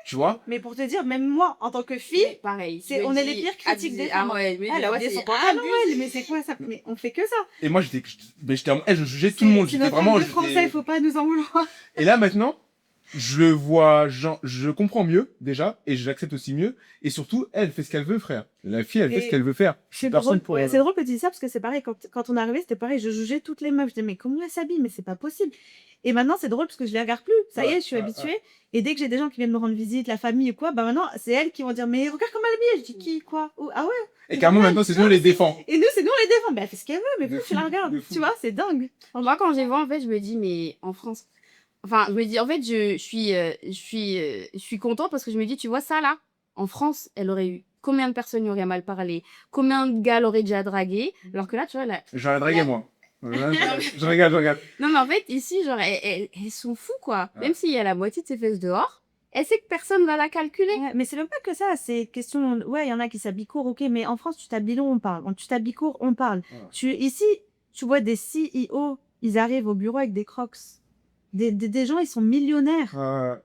Tu vois? Mais pour te dire, même moi, en tant que fille, Pareil. on est les pires critiques des femmes. Ah ouais, mais Elle a ouais, des c'est ah non, elle, mais c'est quoi ça? Mais on fait que ça. Et moi, je jugeais tout le monde. C'est J'étais notre vraiment. langue de français, faut pas nous en vouloir. Et là, maintenant, je le vois, je comprends mieux, déjà, et je l'accepte aussi mieux. Et surtout, elle fait ce qu'elle veut, frère. La fille, elle fait Et ce qu'elle veut faire. C'est Personne drôle, pour elle. c'est drôle que tu dis ça parce que c'est pareil, quand on est arrivé, c'était pareil, je jugeais toutes les meufs. Je disais, mais comment elles s'habillent? Mais c'est pas possible. Et maintenant, c'est drôle parce que je les regarde plus. Ça y est, je suis habituée. Et dès que j'ai des gens qui viennent me rendre visite, la famille ou quoi, bah maintenant, c'est elles qui vont dire, mais regarde comment elle est habillée. Je dis, qui, quoi? Oh, ah ouais? Et carrément, maintenant, c'est nous, on les défend. Et nous, c'est nous, on les défend. Bah, elle fait ce qu'elle veut, mais De pourquoi tu la fou, regardes? de fou. Tu vois, c'est dingue. Moi, quand j'ai vu, en fait, je me dis, mais en France. Enfin, je me dis, en fait, je suis contente parce que je me dis, tu vois, ça là, en France, elle aurait eu combien de personnes y auraient mal parlé, combien de gars l'auraient déjà dragué, alors que là, tu vois, là. J'aurais dragué, moi. Je regarde. Non, mais en fait, ici, genre, elles sont fous, quoi. Ouais. Même s'il y a la moitié de ses fesses dehors, elle sait que personne va la calculer. Ouais, mais c'est même pas que ça, c'est question. Ouais, il y en a qui s'habillent court, ok, mais en France, tu t'habilles long, on parle. Quand tu t'habilles court, on parle. Ouais. Ici, tu vois des CEO, ils arrivent au bureau avec des crocs. Des gens, ils sont millionnaires.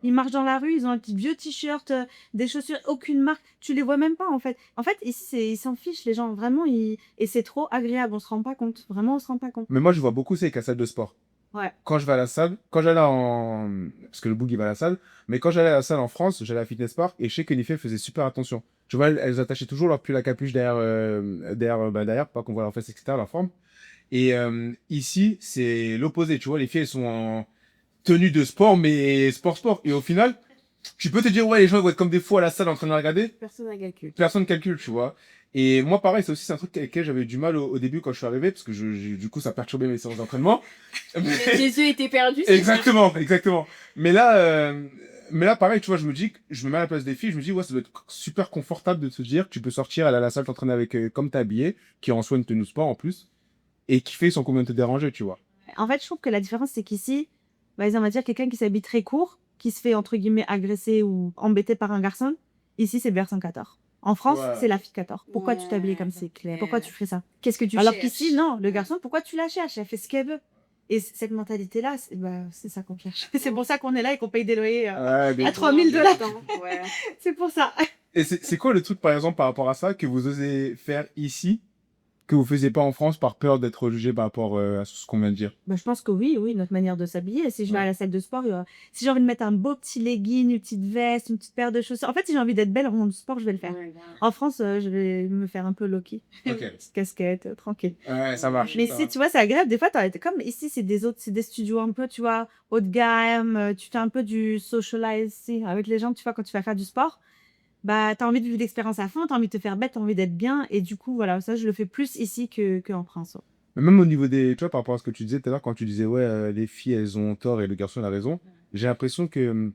Ils marchent dans la rue, ils ont un petit vieux t-shirt, des chaussures, aucune marque. Tu les vois même pas, en fait. En fait, ici, ils s'en fichent, les gens. Vraiment, et c'est trop agréable. On se rend pas compte. Vraiment, on se rend pas compte. Mais moi, je vois beaucoup ça avec la salle de sport. Ouais. Quand je vais à la salle, quand j'allais parce que le boug, il va à la salle, mais quand j'allais à la salle en France, j'allais à Fitness Park et je sais que les filles faisaient super attention. Tu vois, elles attachaient toujours leur pull à capuche derrière, pas qu'on voit leurs fesses, etc., leur forme. Et ici, c'est l'opposé. Tu vois, les filles, elles sont en tenue de sport, mais sport. Et au final, tu peux te dire, ouais, les gens ils vont être comme des fous à la salle en train de la regarder. Personne n'a calculé. Personne calcule, tu vois. Et moi, pareil, c'est un truc avec lequel j'avais eu du mal au début quand je suis arrivé, parce que du coup, ça perturbait mes séances d'entraînement. Tes yeux étaient perdus. Exactement. Mais là, pareil, tu vois, je me dis, je me mets à la place des filles, je me dis, ouais, ça doit être super confortable de se dire que tu peux sortir, aller à la salle, t'entraîner avec, comme t'es habillé, qui est en soi une tenue sport en plus, et qui fait sans combien te déranger, tu vois. En fait, je trouve que la différence, c'est qu'ici, par exemple, on va dire quelqu'un qui s'habille très court, qui se fait, entre guillemets, agresser ou embêter par un garçon. Ici, c'est le garçon 14. En France, Ouais. c'est la fille 14. Pourquoi tu t'habilles comme Ouais. c'est clair? Pourquoi tu fais ça? Qu'est-ce que tu Alors cherches qu'ici, non, le garçon, pourquoi tu la cherches? Elle fait ce qu'elle veut. Et cette mentalité-là, c'est ça qu'on cherche. C'est pour ça qu'on est là et qu'on paye des loyers Ouais, mais- à 3000 $. Ouais. C'est pour ça. Et c'est quoi le truc, par exemple, par rapport à ça, que vous osez faire ici, que vous faisiez pas en France par peur d'être jugé par rapport à ce qu'on vient de dire? Bah, je pense que oui, notre manière de s'habiller. Si je vais Ouais. à la salle de sport, si j'ai envie de mettre un beau petit legging, une petite veste, une petite paire de chaussures. En fait, si j'ai envie d'être belle en monde sport, je vais le faire. En France, je vais me faire un peu low-key. Ok. Petite casquette, tranquille. Ouais, ça marche. Mais ça si marche. tu vois, c'est agréable. Des fois, comme ici, c'est des studios un peu, tu vois, haut de gamme. Tu fais un peu du socialize avec les gens, tu vois, quand tu vas faire du sport. Bah, t'as envie de vivre l'expérience à fond, t'as envie de te faire bête, t'as envie d'être bien. Et du coup, voilà, ça, je le fais plus ici qu'en France. Mais même au niveau des, tu vois, par rapport à ce que tu disais tout à l'heure, quand tu disais, ouais, les filles, elles ont tort et le garçon, il a raison, j'ai l'impression que,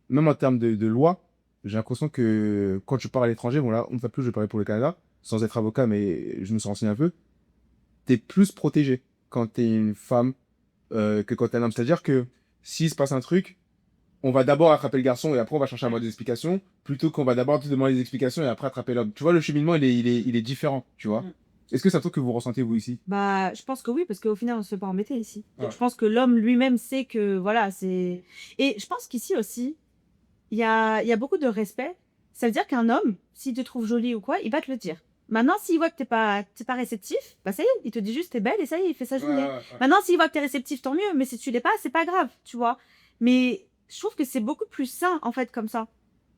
même en termes de loi, j'ai l'impression que quand tu pars à l'étranger, bon là, une fois de plus, je vais parler pour le Canada, sans être avocat, mais je me suis renseigné un peu, t'es plus protégé quand t'es une femme que quand t'es un homme. C'est-à-dire que s'il se passe un truc, on va d'abord attraper le garçon et après on va chercher à avoir des explications, plutôt qu'on va d'abord te demander des explications et après attraper l'homme. Tu vois, le cheminement, il est différent, tu vois. Est-ce que c'est un truc que vous ressentez vous ici? Bah, je pense que oui, parce qu'au final, on se fait pas embêter ici. Ouais. Je pense que l'homme lui-même sait que, voilà, c'est... Et je pense qu'ici aussi, il y a beaucoup de respect. Ça veut dire qu'un homme, s'il te trouve jolie ou quoi, il va te le dire. Maintenant, s'il voit que t'es pas réceptif, bah ça y est, il te dit juste t'es belle et ça y est, il fait sa journée. Maintenant, s'il voit que t'es réceptif, tant mieux. Mais si tu l'es pas, c'est pas grave, tu vois. Mais je trouve que c'est beaucoup plus sain, en fait, comme ça.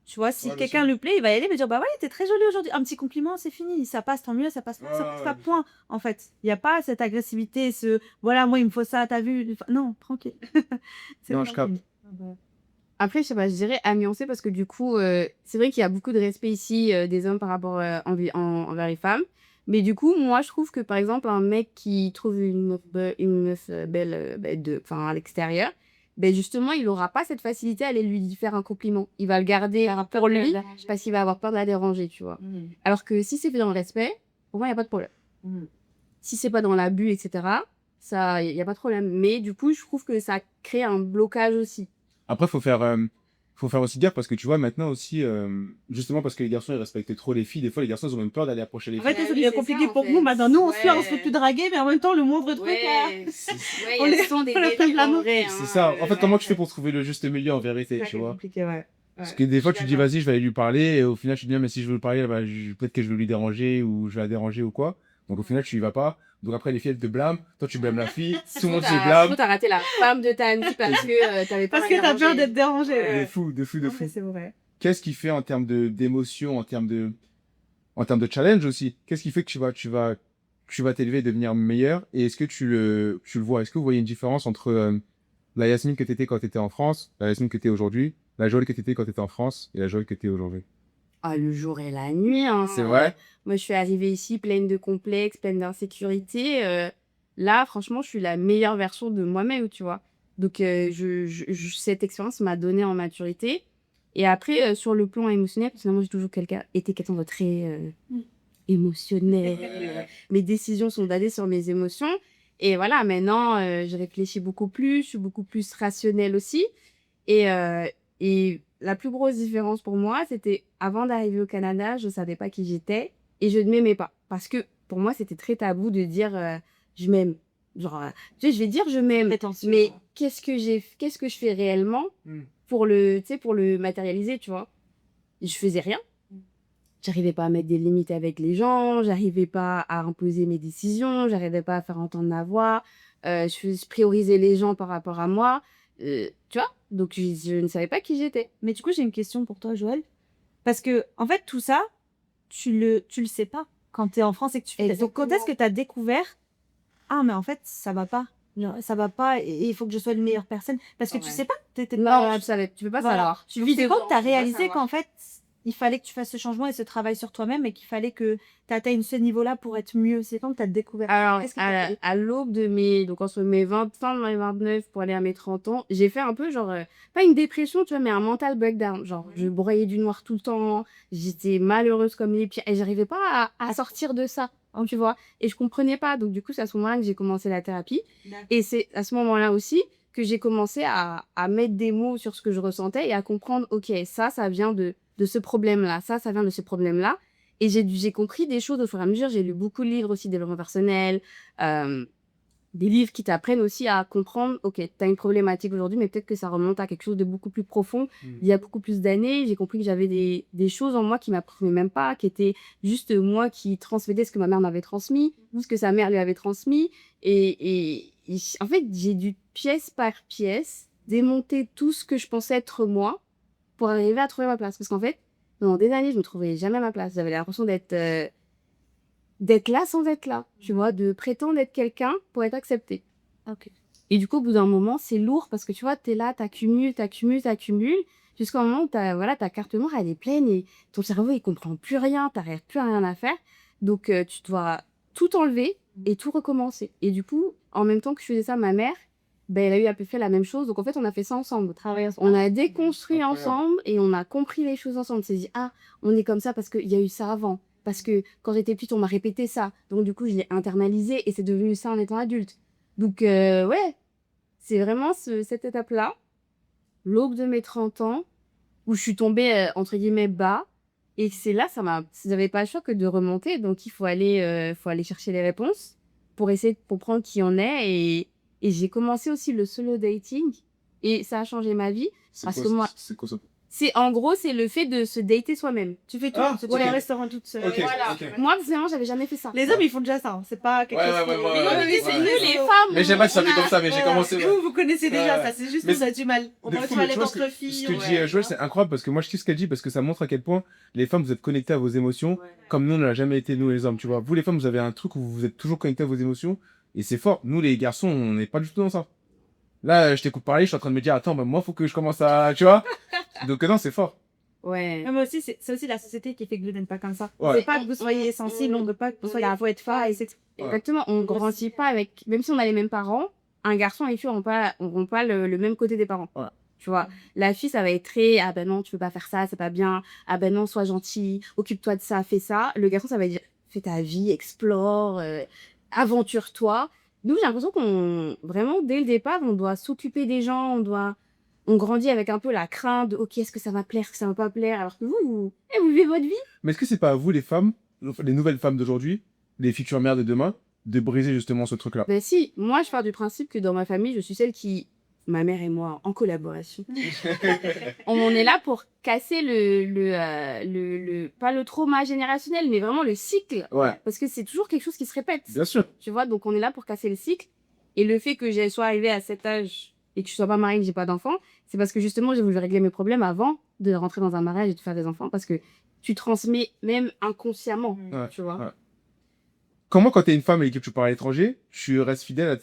Tu vois, si Ouais, bien quelqu'un sûr. lui plaît, il va y aller me dire bah ouais, t'es très jolie aujourd'hui. Un petit compliment, c'est fini. Ça passe, tant mieux. Ça passe pas, ça passe pas, point. En fait, il y a pas cette agressivité, ce voilà, moi il me faut ça, t'as vu. Enfin, non, tranquille. C'est Non, je capte. tranquille. Après, je sais pas, je dirais à nuancer parce que du coup, c'est vrai qu'il y a beaucoup de respect ici des hommes par rapport envers les femmes. Mais du coup, moi, je trouve que par exemple, un mec qui trouve une meuf belle enfin, à l'extérieur, ben justement, il aura pas cette facilité à aller lui faire un compliment. Il va le garder pour lui parce qu'il va avoir peur de la déranger, tu vois. Alors que si c'est fait dans le respect, pour moi, il n'y a pas de problème. Si c'est pas dans l'abus, etc., ça, il n'y a pas de problème. Mais du coup, je trouve que ça crée un blocage aussi. Après, faut faire aussi gaffe parce que tu vois, maintenant aussi, justement parce que les garçons, ils respectaient trop les filles, des fois, les garçons, ils ont même peur d'aller approcher les En filles. fait, Bah ça oui, devient c'est compliqué ça, en pour fait. nous. Maintenant, nous, on se Ouais. fait plus draguer, mais en même temps, le moindre truc. Ouais, On il y est- a souvent des on le fait délires de la en main. vrai. C'est hein, ça. En fait, comment tu fais ouais. pour trouver le juste milieu en vérité, C'est ça tu qui est vois? compliqué, ouais. Parce Ouais, que des je fois, suis tu te dis, d'accord. vas-y, je vais aller lui parler, et au final, tu te dis, ah, mais si je veux lui parler, bah, peut-être que je vais lui déranger, ou je vais la déranger, ou quoi. Donc, au final, tu y vas pas. Donc, après, les filles, elles te blâment. Toi, tu blâmes la fille. Tout le monde se blâme. T'as raté la femme de ta vie parce que t'avais pas Parce que t'as peur d'être dérangé. De Ouais. fou, de fou, de Non, fou. mais c'est vrai. Qu'est-ce qui fait en termes d'émotion, en termes de challenge aussi? Qu'est-ce qui fait que tu vas t'élever et devenir meilleur? Et est-ce que tu le vois? Est-ce que vous voyez une différence entre la Yasmine que tu étais quand tu étais en France, la Yasmine que tu es aujourd'hui, la Joël que tu étais quand tu étais en France et la Joël que tu es aujourd'hui? Ah, le jour et la nuit. Hein. C'est vrai? Moi, je suis arrivée ici pleine de complexes, pleine d'insécurité. Là, franchement, je suis la meilleure version de moi-même, tu vois. Donc, cette expérience m'a donné en maturité. Et après, sur le plan émotionnel, parce que moi, j'ai toujours été quelqu'un de très émotionnel. Mes décisions sont basées sur mes émotions. Et voilà, maintenant, je réfléchis beaucoup plus, je suis beaucoup plus rationnelle aussi. Et la plus grosse différence pour moi, c'était avant d'arriver au Canada, je ne savais pas qui j'étais et je ne m'aimais pas. Parce que pour moi, c'était très tabou de dire je m'aime. Genre, tu sais, je vais dire je m'aime, Prétentieux. mais qu'est-ce que je fais réellement pour tu sais, pour le matérialiser, tu vois? Je faisais rien. J'arrivais pas à mettre des limites avec les gens, j'arrivais pas à imposer mes décisions, j'arrivais pas à faire entendre ma voix, je priorisais les gens par rapport à moi, tu vois? Donc je ne savais pas qui j'étais. Mais du coup, j'ai une question pour toi, Joël. Parce que, en fait, tout ça, tu le sais pas quand tu es en France et que tu fais. Donc, quand est-ce que tu as découvert ah, mais en fait, ça va pas. Genre, ça va pas et il faut que je sois une meilleure personne. Parce que tu Ouais. sais pas, t'étais Non, pas. tu savais, tu peux pas Voilà. savoir. Tu vis quand tu as Tu peux pas réalisé savoir. qu'en fait, il fallait que tu fasses ce changement et ce travail sur toi-même et qu'il fallait que tu atteignes ce niveau-là pour être mieux. C'est quand que tu as découvert. Alors, Qu'est-ce que t'as fait à l'aube de mes, donc entre mes 20, fin de mes 29 pour aller à mes 30 ans, j'ai fait un peu genre, pas une dépression, tu vois, mais un mental breakdown. Genre, je broyais du noir tout le temps, j'étais malheureuse comme les pieds et j'arrivais pas à sortir de ça, hein, tu vois. Et je comprenais pas. Donc, du coup, c'est à ce moment-là que j'ai commencé la thérapie. Et c'est à ce moment-là aussi que j'ai commencé à mettre des mots sur ce que je ressentais et à comprendre, ok, ça vient de ce problème-là, ça vient de ce problème-là. Et j'ai compris des choses au fur et à mesure. J'ai lu beaucoup de livres aussi, développement personnel, des livres qui t'apprennent aussi à comprendre, ok, tu as une problématique aujourd'hui, mais peut-être que ça remonte à quelque chose de beaucoup plus profond. Il y a beaucoup plus d'années, j'ai compris que j'avais des choses en moi qui m'apprenaient même pas, qui étaient juste moi qui transmettais ce que ma mère m'avait transmis, ce que sa mère lui avait transmis. Et en fait, j'ai dû, pièce par pièce, démonter tout ce que je pensais être moi pour arriver à trouver ma place. Parce qu'en fait, pendant des années, je ne trouvais jamais ma place. J'avais l'impression d'être là sans être là, tu vois, de prétendre être quelqu'un pour être acceptée. Ok. Et du coup, au bout d'un moment, c'est lourd parce que tu vois, t'es là, t'accumules, jusqu'au moment où ta carte noire, elle est pleine et ton cerveau, il comprend plus rien, t'arrives plus à rien à faire. Donc, tu dois tout enlever et tout recommencer. Et du coup, en même temps que je faisais ça, ma mère, ben, elle a eu à peu près la même chose. Donc, en fait, on a fait ça ensemble. On a déconstruit ensemble et on a compris les choses ensemble. On s'est dit, ah, on est comme ça parce qu'il y a eu ça avant. Parce que quand j'étais petite, on m'a répété ça. Donc, du coup, je l'ai internalisé et c'est devenu ça en étant adulte. Donc, ouais, c'est vraiment cette étape-là, l'aube de mes 30 ans, où je suis tombée, entre guillemets, bas. Et c'est là, j'avais pas le choix que de remonter. Donc, il faut aller chercher les réponses pour essayer de comprendre qui on est. Et j'ai commencé aussi le solo dating. Et ça a changé ma vie. Parce que moi, C'est quoi ça? en gros, c'est le fait de se dater soi-même. Tu fais tout. Ah, tu vas ok. au restaurant toute seule. Ok. Voilà. Moi, personnellement, j'avais jamais fait ça. Les hommes, ils font déjà ça. Hein. C'est pas quelque chose qui est- Oui, c'est ouais. nous, les femmes. Mais j'aime pas que ça fait on a- comme ça, mais j'ai Voilà. commencé. Vous connaissez déjà Ouais. ça. C'est juste Mais qu'on a du mal. On De va fou, aux mais tu toilettes vois, entre ce filles. que dit Joël, c'est incroyable parce que moi je kiffe ce qu'elle dit parce que ça montre à quel point les femmes vous êtes connectées à vos émotions comme nous on n'a jamais été nous les hommes, tu vois. Vous les femmes vous avez un truc où vous êtes toujours connectés à vos émotions et c'est fort. Nous les garçons on n'est pas du tout dans ça. Là je t'écoute parler, je suis en train de me dire attends bah, moi faut que je commence à, tu vois. Donc non c'est fort. Ouais. Mais aussi, c'est aussi la société qui fait que vous n'êtes pas comme ça. Ouais. C'est pas que vous soyez sensible, on ne veut pas que vous soyez à faut être fort et c'est Exactement. On grandit pas avec, même si on a les mêmes parents, un garçon et une fille n'auront pas le même côté des parents. Ouais. Tu vois, la fille, ça va être très, ah ben non, tu peux pas faire ça, c'est pas bien. Ah ben non, sois gentil, occupe-toi de ça, fais ça. Le garçon, ça va dire, fais ta vie, explore, aventure-toi. Nous, j'ai l'impression vraiment, dès le départ, on doit s'occuper des gens, on grandit avec un peu la crainte de, ok, est-ce que ça va plaire, est-ce que ça va pas plaire, alors que vous vivez votre vie. Mais est-ce que c'est pas à vous les femmes, les nouvelles femmes d'aujourd'hui, les futures mères de demain, de briser justement ce truc là? Ben si, moi, je pars du principe que dans ma famille, je suis celle qui, ma mère et moi, en collaboration, on est là pour casser pas le trauma générationnel, mais vraiment le cycle. Ouais. Parce que c'est toujours quelque chose qui se répète. Bien sûr. Tu vois, donc on est là pour casser le cycle. Et le fait que je sois arrivée à cet âge et que je sois pas mariée, que j'ai pas d'enfants, c'est parce que justement, j'ai voulu régler mes problèmes avant de rentrer dans un mariage et de faire des enfants. Parce que tu transmets même inconsciemment, Ouais, tu vois. ouais. Comment quand t'es une femme et que tu pars à l'étranger, tu restes fidèle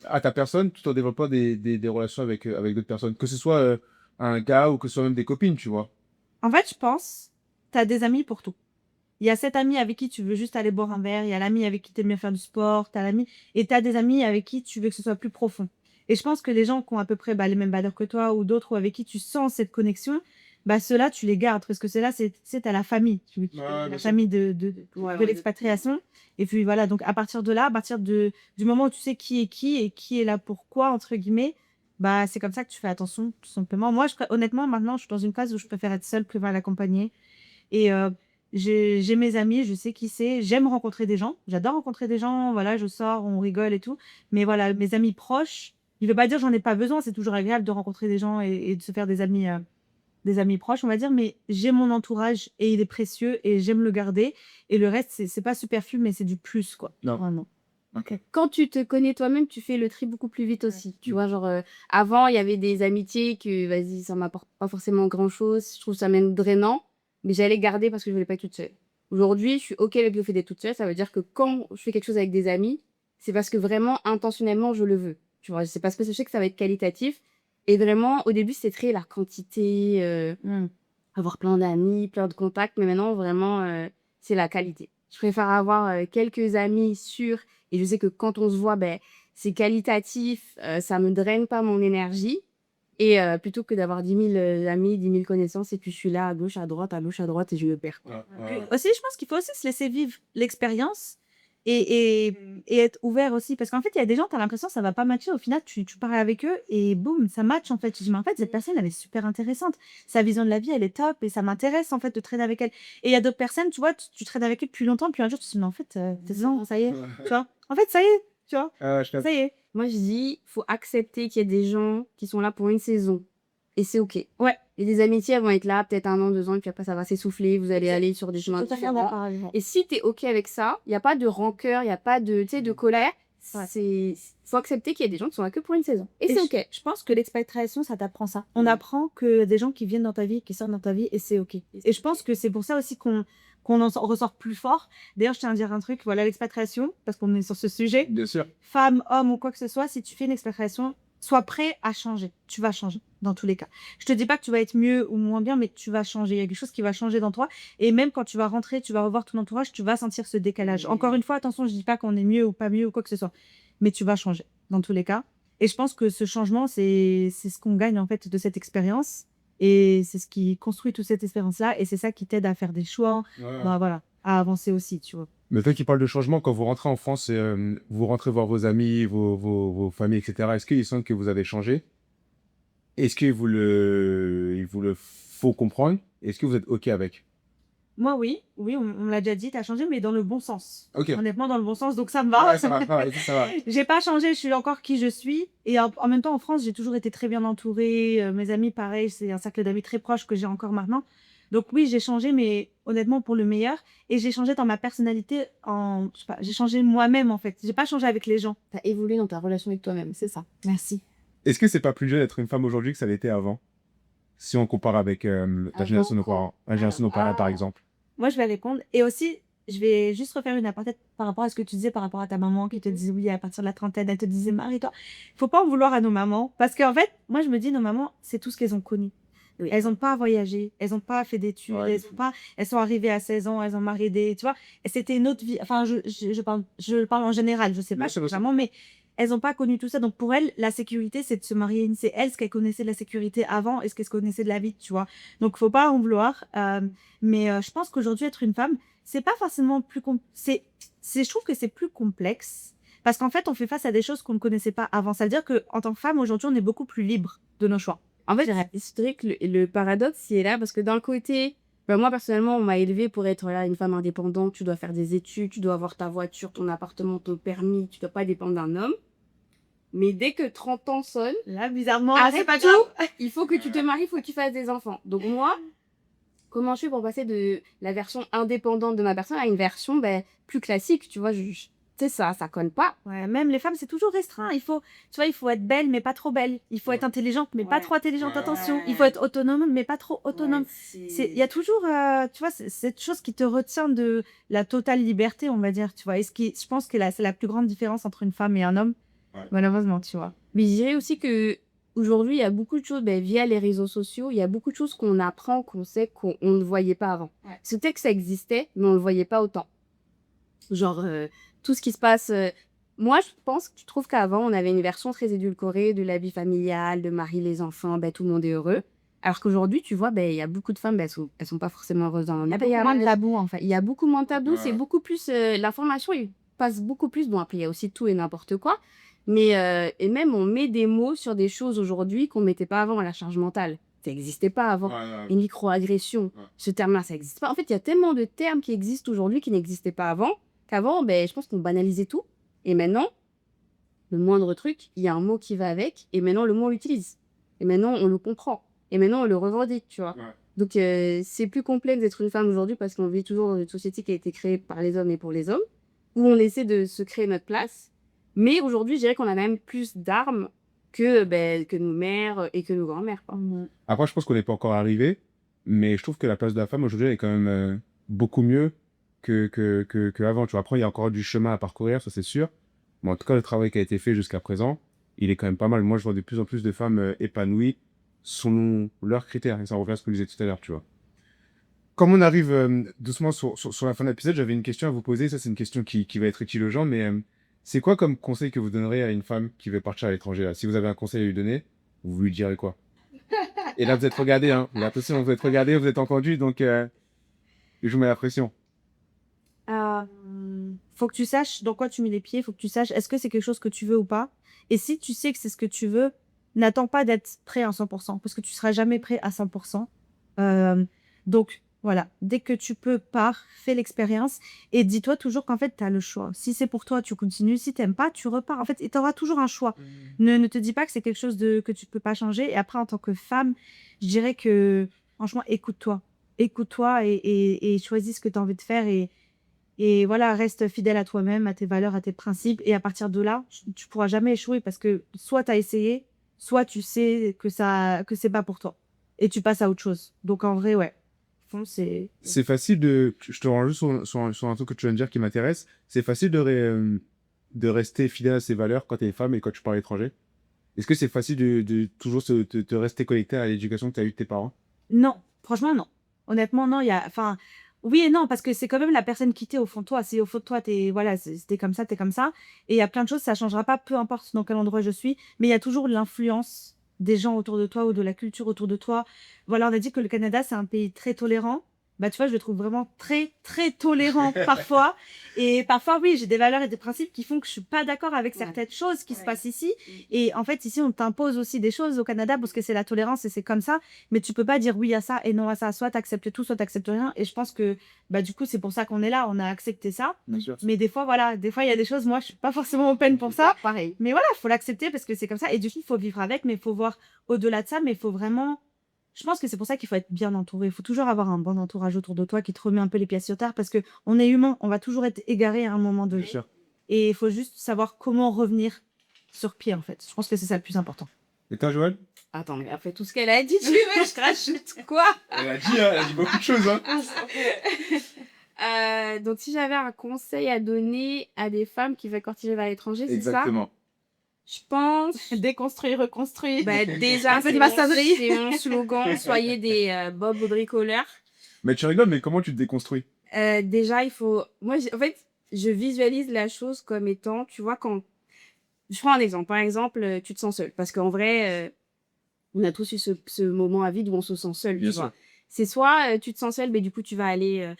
à ta personne tout en développant des relations avec d'autres personnes, que ce soit un gars ou que ce soit même des copines, tu vois. En fait, je pense, tu as des amis pour tout. Il y a cet ami avec qui tu veux juste aller boire un verre, il y a l'ami avec qui tu aimes bien faire du sport, et tu as des amis avec qui tu veux que ce soit plus profond. Et je pense que les gens qui ont à peu près les mêmes valeurs que toi ou d'autres ou avec qui tu sens cette connexion, bah ceux-là, tu les gardes parce que c'est là, t'as la famille, la bien sûr. famille de Ouais, l'expatriation. Et puis voilà, donc à partir de là, du moment où tu sais qui est qui et qui est là pour quoi, entre guillemets, bah c'est comme ça que tu fais attention, tout simplement. Moi, honnêtement, maintenant, je suis dans une phase où je préfère être seule, plus mal accompagnée. Et j'ai mes amis, je sais qui c'est. J'aime rencontrer des gens. J'adore rencontrer des gens. Voilà, je sors, on rigole et tout. Mais voilà, mes amis proches, je ne veux pas dire j'en ai pas besoin. C'est toujours agréable de rencontrer des gens et de se faire des amis proches, on va dire. Mais j'ai mon entourage et il est précieux et j'aime le garder. Et le reste, c'est pas superflu, mais c'est du plus, quoi. Non. Vraiment. Quand tu te connais toi-même, tu fais le tri beaucoup plus vite aussi. Tu vois, genre, avant, il y avait des amitiés que, vas-y, ça m'apporte pas forcément grand-chose. Je trouve ça même drainant. Mais j'allais garder parce que je voulais pas être toute seule. Aujourd'hui, je suis OK avec le fait d'être toute seule. Ça veut dire que quand je fais quelque chose avec des amis, c'est parce que vraiment, intentionnellement, je le veux. Tu vois, c'est parce que je sais que ça va être qualitatif. Et vraiment, au début, c'était très la quantité, avoir plein d'amis, plein de contacts. Mais maintenant, vraiment, c'est la qualité. Je préfère avoir quelques amis sûrs. Et je sais que quand on se voit, ben, c'est qualitatif. Ça me draine pas mon énergie. Et plutôt que d'avoir 10 000 amis, 10 000 connaissances, et puis je suis là à gauche, à droite, et je me perds. Aussi, je pense qu'il faut aussi se laisser vivre l'expérience et être ouvert aussi. Parce qu'en fait, il y a des gens, tu as l'impression que ça va pas matcher. Au final, tu parles avec eux et boum, ça match en fait. Tu dis, mais en fait, cette personne, elle est super intéressante. Sa vision de la vie, elle est top et ça m'intéresse en fait de traîner avec elle. Et il y a d'autres personnes, tu vois, tu traînes avec elles depuis longtemps, puis un jour, tu te dis, mais en fait, ça y est, tu vois. En fait, ça y est, tu vois. Ça y est. Moi, je dis, faut accepter qu'il y a des gens qui sont là pour une saison. Et c'est OK. Ouais. Et des amitiés, elles vont être là peut-être 1 an, 2 ans, et puis après, ça va s'essouffler. Vous allez aller sur des chemins Tout à fait différents. d'accord. Et si tu es OK avec ça, il n'y a pas de rancœur, il n'y a pas de, tu sais, de colère. Ouais. Faut accepter qu'il y a des gens qui sont là que pour une saison. Et c'est OK. Je pense que l'expatriation, ça t'apprend ça. On apprend que des gens qui viennent dans ta vie, qui sortent dans ta vie, et c'est OK. Et je pense que c'est pour ça aussi qu'on en ressort plus fort. D'ailleurs, je tiens à dire un truc, voilà l'expatriation, parce qu'on est sur ce sujet. Bien sûr. Femme, homme ou quoi que ce soit, si tu fais une expatriation, sois prêt à changer. Tu vas changer, dans tous les cas. Je te dis pas que tu vas être mieux ou moins bien, mais tu vas changer. Il y a quelque chose qui va changer dans toi. Et même quand tu vas rentrer, tu vas revoir ton entourage, tu vas sentir ce décalage. Encore une fois, attention, je dis pas qu'on est mieux ou pas mieux ou quoi que ce soit. Mais tu vas changer, dans tous les cas. Et je pense que ce changement, c'est ce qu'on gagne, en fait, de cette expérience. Et c'est ce qui construit toute cette expérience-là. Et c'est ça qui t'aide à faire des choix, bah, voilà, à avancer aussi, tu vois. Mais toi qui parles de changement, quand vous rentrez en France, vous rentrez voir vos amis, vos familles, etc., est-ce qu'ils sentent que vous avez changé? Est-ce que il vous le faut comprendre? Est-ce que vous êtes OK avec? Moi, oui, oui, on me l'a déjà dit, tu as changé, mais dans le bon sens. OK. Honnêtement, dans le bon sens, donc ça me va. Ouais, ça va, ça va, ça va. J'ai pas changé, je suis encore qui je suis. Et en même temps, en France, j'ai toujours été très bien entourée. Mes amis, pareil, c'est un cercle d'amis très proche que j'ai encore maintenant. Donc oui, j'ai changé, mais honnêtement pour le meilleur. Et j'ai changé dans ma personnalité, je sais pas, j'ai changé moi-même en fait. J'ai pas changé avec les gens. Tu as évolué dans ta relation avec toi-même, c'est ça. Merci. Est-ce que c'est pas plus dur d'être une femme aujourd'hui que ça l'était avant? Si on compare avec la Avant génération de nos quoi? parents, la génération de nos parents, par exemple. Moi, je vais répondre. Et aussi, je vais juste refaire une aparté par rapport à ce que tu disais, par rapport à ta maman qui te disait oui, à partir de la trentaine, elle te disait marie-toi. Faut pas en vouloir à nos mamans. Parce qu'en fait, moi, je me dis, nos mamans, c'est tout ce qu'elles ont connu. Oui. Elles n'ont pas voyagé, elles n'ont pas fait d'études, Ouais, elles sont arrivées à 16 ans, elles ont marié des, tu vois. Et c'était une autre vie. Enfin, je parle en général, je sais pas Bien sûr, bien sûr. vraiment, mais elles n'ont pas connu tout ça. Donc pour elles, la sécurité, c'est de se marier. C'est elles ce qu'elles connaissaient de la sécurité avant et ce qu'elles connaissaient de la vie, tu vois. Donc faut pas en vouloir. Mais je pense qu'aujourd'hui, être une femme, c'est pas forcément plus je trouve que c'est plus complexe parce qu'en fait, on fait face à des choses qu'on ne connaissait pas avant. Ça veut dire que en tant que femme, aujourd'hui, on est beaucoup plus libre de nos choix. En fait, Je dirais. c'est vrai que le paradoxe, il est là parce que d'un côté, ben moi personnellement, on m'a élevée pour être là, une femme indépendante, tu dois faire des études, tu dois avoir ta voiture, ton appartement, ton permis, tu dois pas dépendre d'un homme. Mais dès que 30 ans sonnent, Là, bizarrement, arrête c'est pas tout, grave. il faut que tu te maries, il faut que tu fasses des enfants. Donc moi, comment je fais pour passer de la version indépendante de ma personne à une version plus classique, tu vois, tu sais, ça conne pas. Ouais, même les femmes, c'est toujours restreint. Tu vois, il faut être belle, mais pas trop belle. Il faut être intelligente, mais pas Ouais. trop intelligente. Ouais. Attention. Il faut être autonome, mais pas trop autonome. Ouais, Il y a toujours, tu vois, cette chose qui te retient de la totale liberté, on va dire, tu vois. Et je pense que c'est la plus grande différence entre une femme et un homme, Ouais. malheureusement, tu vois. Mais je dirais aussi que aujourd'hui, il y a beaucoup de choses, via les réseaux sociaux, il y a beaucoup de choses qu'on apprend, qu'on sait qu'on ne voyait pas avant. Ouais. C'était que ça existait, mais on ne le voyait pas autant. Genre, tout ce qui se passe. Moi, je pense que tu trouves qu'avant, on avait une version très édulcorée de la vie familiale, de marier les enfants, tout le monde est heureux. Alors qu'aujourd'hui, tu vois, il y a beaucoup de femmes, elles sont pas forcément heureuses dans leur Il y a mariage. beaucoup moins de tabous, en fait. Il y a beaucoup moins de tabous, Ouais. c'est beaucoup plus. L'information, il passe beaucoup plus. Bon, après, il y a aussi tout et n'importe quoi. Mais, et même, on met des mots sur des choses aujourd'hui qu'on mettait pas avant, la charge mentale. Ça n'existait pas avant. Les micro-agressions, Ouais. ce terme-là, ça n'existe pas. En fait, il y a tellement de termes qui existent aujourd'hui qui n'existaient pas avant, qu'avant, je pense qu'on banalisait tout. Et maintenant, le moindre truc, il y a un mot qui va avec, et maintenant, le mot, on l'utilise. Et maintenant, on le comprend. Et maintenant, on le revendique, tu vois. Ouais. Donc, c'est plus complexe d'être une femme aujourd'hui parce qu'on vit toujours dans une société qui a été créée par les hommes et pour les hommes, où on essaie de se créer notre place. Mais aujourd'hui, je dirais qu'on a même plus d'armes que nos mères et que nos grands-mères, quoi. Après, je pense qu'on n'est pas encore arrivé, mais je trouve que la place de la femme aujourd'hui elle est quand même beaucoup mieux que avant. Tu vois, après, il y a encore du chemin à parcourir, ça c'est sûr. Mais en tout cas, le travail qui a été fait jusqu'à présent, il est quand même pas mal. Moi, je vois de plus en plus de femmes épanouies selon leurs critères. Et ça revient à ce que je disais tout à l'heure, tu vois. Comme on arrive doucement sur la fin de l'épisode, j'avais une question à vous poser. Ça, c'est une question qui va être utile aux gens, mais c'est quoi comme conseil que vous donneriez à une femme qui veut partir à l'étranger là? Si vous avez un conseil à lui donner, vous lui direz quoi? Et là, vous êtes regardé, hein. Mais attention, vous êtes regardé, vous êtes entendu, donc je vous mets la pression. Faut que tu saches dans quoi tu mets les pieds, faut que tu saches est-ce que c'est quelque chose que tu veux ou pas. Et si tu sais que c'est ce que tu veux, n'attends pas d'être prêt à 100%, parce que tu seras jamais prêt à 100%. Donc, voilà, dès que tu peux, pars, fais l'expérience et dis-toi toujours qu'en fait, tu as le choix. Si c'est pour toi, tu continues. Si t'aimes pas, tu repars. En fait, tu auras toujours un choix. Ne te dis pas que c'est quelque chose que tu peux pas changer. Et après, en tant que femme, je dirais que, franchement, écoute-toi. Écoute-toi et choisis ce que tu as envie de faire et voilà, reste fidèle à toi-même, à tes valeurs, à tes principes. Et à partir de là, tu pourras jamais échouer parce que soit tu as essayé, soit tu sais que c'est pas pour toi. Et tu passes à autre chose. Donc en vrai, ouais. C'est facile de... Je te rends juste sur un truc que tu viens de dire qui m'intéresse. C'est facile de rester fidèle à ses valeurs quand tu es femme et quand tu pars à l'étranger. Est-ce que c'est facile de toujours te rester connecté à l'éducation que tu as eue de tes parents? Non, franchement, non. Honnêtement, non. Enfin, oui et non, parce que c'est quand même la personne qui t'es au fond de toi. Si au fond de toi, voilà, t'es comme ça, t'es comme ça. Et il y a plein de choses, ça changera pas, peu importe dans quel endroit je suis. Mais il y a toujours l'influence des gens autour de toi ou de la culture autour de toi. Voilà, on a dit que le Canada, c'est un pays très tolérant. bah tu vois, je le trouve vraiment très, très tolérant parfois. Et parfois, oui, j'ai des valeurs et des principes qui font que je suis pas d'accord avec certaines choses qui se passent ici. Et en fait, ici, on t'impose aussi des choses au Canada parce que c'est la tolérance et c'est comme ça. Mais tu peux pas dire oui à ça et non à ça. Soit t'acceptes tout, soit t'acceptes rien. Et je pense que, bah du coup, c'est pour ça qu'on est là. On a accepté ça. Bien sûr. Mais des fois, voilà, des fois, il y a des choses, moi, je suis pas forcément open pour ça. Pareil. Mais voilà, faut l'accepter parce que c'est comme ça. Et du coup, il faut vivre avec, mais il faut voir au-delà de ça. Mais il faut vraiment. Je pense que c'est pour ça qu'il faut être bien entouré. Il faut toujours avoir un bon entourage autour de toi qui te remet un peu les pièces sur terre parce que on est humain. On va toujours être égaré à un moment donné. Bien sûr. Et il faut juste savoir comment revenir sur pied, en fait. Je pense que c'est ça le plus important. Et toi, Joël? Attends, mais après tout ce qu'elle a dit, tu veux que je rajoute quoi? Elle a dit beaucoup de choses, hein. Donc, si j'avais un conseil à donner à des femmes qui veulent partir vers l'étranger, c'est ça? Exactement. Je pense. Déconstruire, reconstruire. Bah, déjà, Un peu de c'est maçonnerie. c'est mon slogan. Soyez des Bob bricoleurs. Mais tu rigoles, mais comment tu te déconstruis? Déjà, il faut. Moi, en fait, je visualise la chose comme étant, tu vois, quand. Je prends un exemple. Par exemple, tu te sens seul. Parce qu'en vrai, on a tous eu ce moment à vide où on se sent seul, Bien tu sûr. vois. C'est soit tu te sens seul, mais du coup, tu vas aller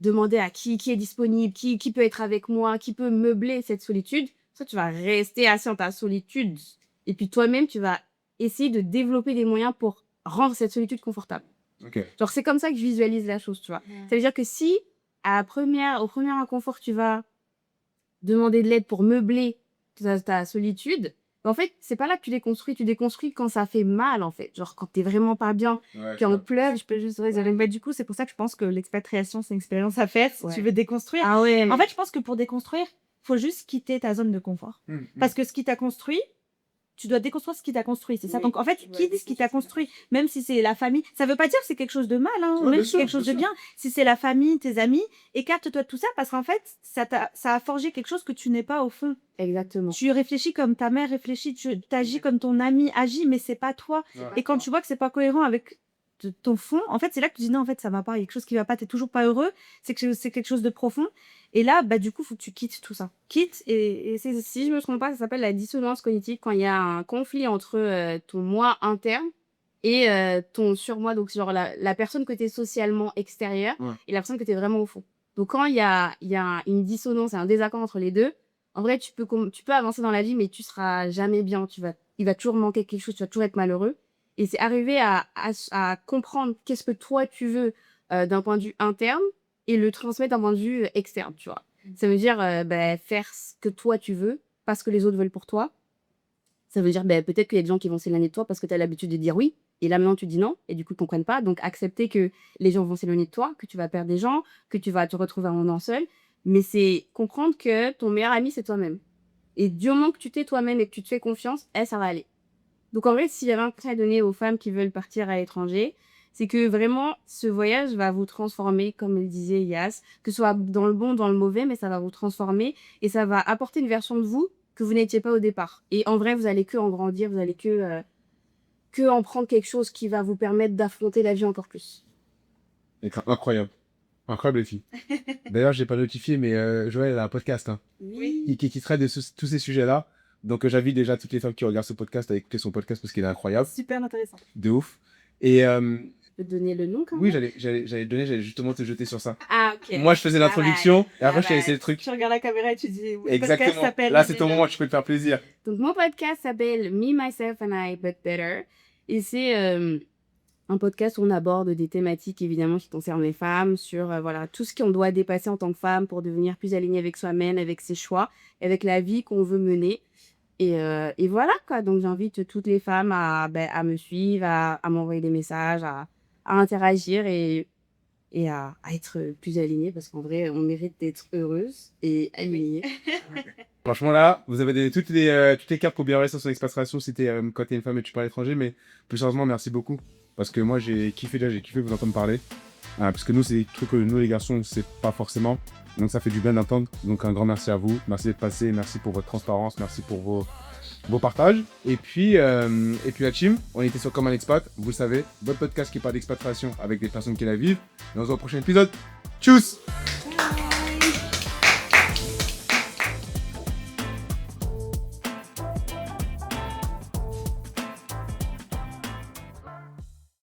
demander à qui est disponible, qui peut être avec moi, qui peut meubler cette solitude. Soit tu vas rester assis dans ta solitude. Et puis toi-même, tu vas essayer de développer des moyens pour rendre cette solitude confortable. Ok. Genre, c'est comme ça que je visualise la chose, tu vois. Ça veut dire que si, au premier inconfort, tu vas demander de l'aide pour meubler ta solitude, en fait, c'est pas là que tu déconstruis quand ça fait mal, en fait. Genre, quand t'es vraiment pas bien, Ouais, puis on pleure. Je peux juste résumer. Mais du coup, c'est pour ça que je pense que l'expatriation, c'est une expérience à faire si Ouais. tu veux déconstruire. Ah ouais. En fait, je pense que pour déconstruire, faut juste quitter ta zone de confort. Parce que ce qui t'a construit, tu dois déconstruire ce qui t'a construit. C'est ça. Oui, Donc, en fait, tu dois quitte ce qui t'a déconstruire. construit. Même si c'est la famille. Ça veut pas dire que c'est quelque chose de mal, hein. Ouais, Même bien si c'est sûr, quelque chose bien de sûr. bien. Si c'est la famille, tes amis, écarte-toi de tout ça parce qu'en fait, ça a forgé quelque chose que tu n'es pas au fond. Exactement. Tu réfléchis comme ta mère réfléchit, tu agis comme ton ami agit, mais c'est pas toi. Ouais. Et quand tu vois que c'est pas cohérent avec ton fond, en fait, c'est là que tu dis non, en fait, ça va pas, il y a quelque chose qui va pas, t'es toujours pas heureux, c'est que c'est quelque chose de profond. Et là, bah, du coup, faut que tu quittes tout ça. Quitte, et c'est Si je me trompe pas, ça s'appelle la dissonance cognitive quand il y a un conflit entre ton moi interne et ton surmoi, donc genre la personne que tu es socialement extérieure Ouais. et la personne que tu es vraiment au fond. Donc quand il y a une dissonance et un désaccord entre les deux, en vrai, tu peux avancer dans la vie, mais tu seras jamais bien. Il va toujours manquer quelque chose, tu vas toujours être malheureux. Et c'est arriver à comprendre qu'est-ce que toi tu veux d'un point de vue interne et le transmettre d'un point de vue externe, tu vois. Ça veut dire faire ce que toi tu veux, pas ce que les autres veulent pour toi. Ça veut dire peut-être qu'il y a des gens qui vont s'éloigner de toi parce que tu as l'habitude de dire oui, et là maintenant tu dis non, et du coup ils comprennent pas. Donc accepter que les gens vont s'éloigner de toi, que tu vas perdre des gens, que tu vas te retrouver un moment seul. Mais c'est comprendre que ton meilleur ami c'est toi-même. Et du moment que tu t'es toi-même et que tu te fais confiance, ça va aller. Donc en vrai, s'il y avait un conseil à donner aux femmes qui veulent partir à l'étranger, c'est que vraiment, ce voyage va vous transformer, comme le disait Yas, que ce soit dans le bon, dans le mauvais, mais ça va vous transformer et ça va apporter une version de vous que vous n'étiez pas au départ. Et en vrai, vous allez que en grandir, vous allez que en prendre quelque chose qui va vous permettre d'affronter la vie encore plus. Incroyable. Incroyable, les filles. D'ailleurs, j'ai pas notifié, mais Joël elle a un podcast hein, Oui. qui traite de tous ces sujets-là. Donc, j'invite déjà toutes les femmes qui regardent ce podcast à écouter son podcast parce qu'il est incroyable. super intéressant. De ouf. Et Je peux te donner le nom quand oui, même. j'allais justement te jeter sur ça. Ah, ok. Moi, je faisais l'introduction et après, je t'ai laissé le truc. Tu regardes la caméra et tu dis oui, Exactement. Là, c'est ton moment, tu peux te faire plaisir. Donc, mon podcast s'appelle Me, Myself and I, But Better. Et c'est un podcast où on aborde des thématiques, évidemment, qui concernent les femmes, sur voilà, tout ce qu'on doit dépasser en tant que femme pour devenir plus alignée avec soi-même, avec ses choix, avec la vie qu'on veut mener. Et voilà, quoi. Donc, j'invite toutes les femmes à me suivre, à m'envoyer des messages, à interagir et à être plus alignée, parce qu'en vrai, on mérite d'être heureuse et alignée. Franchement, là, vous avez donné toutes les cartes pour bien réussir son expatriation si quand t'es une femme et tu pars à l'étranger. Mais plus sérieusement, merci beaucoup. Parce que moi, j'ai kiffé vous entendre parler. Parce que nous, c'est des trucs que nous, les garçons, on sait pas forcément. Donc, ça fait du bien d'entendre. Donc, un grand merci à vous. Merci d'être passé. Merci pour votre transparence. Merci pour vos partages. Et puis la team, on était sur Comme un expat. Vous le savez, votre podcast qui parle d'expatriation avec des personnes qui la vivent. Et on se voit au prochain épisode. Tchuss!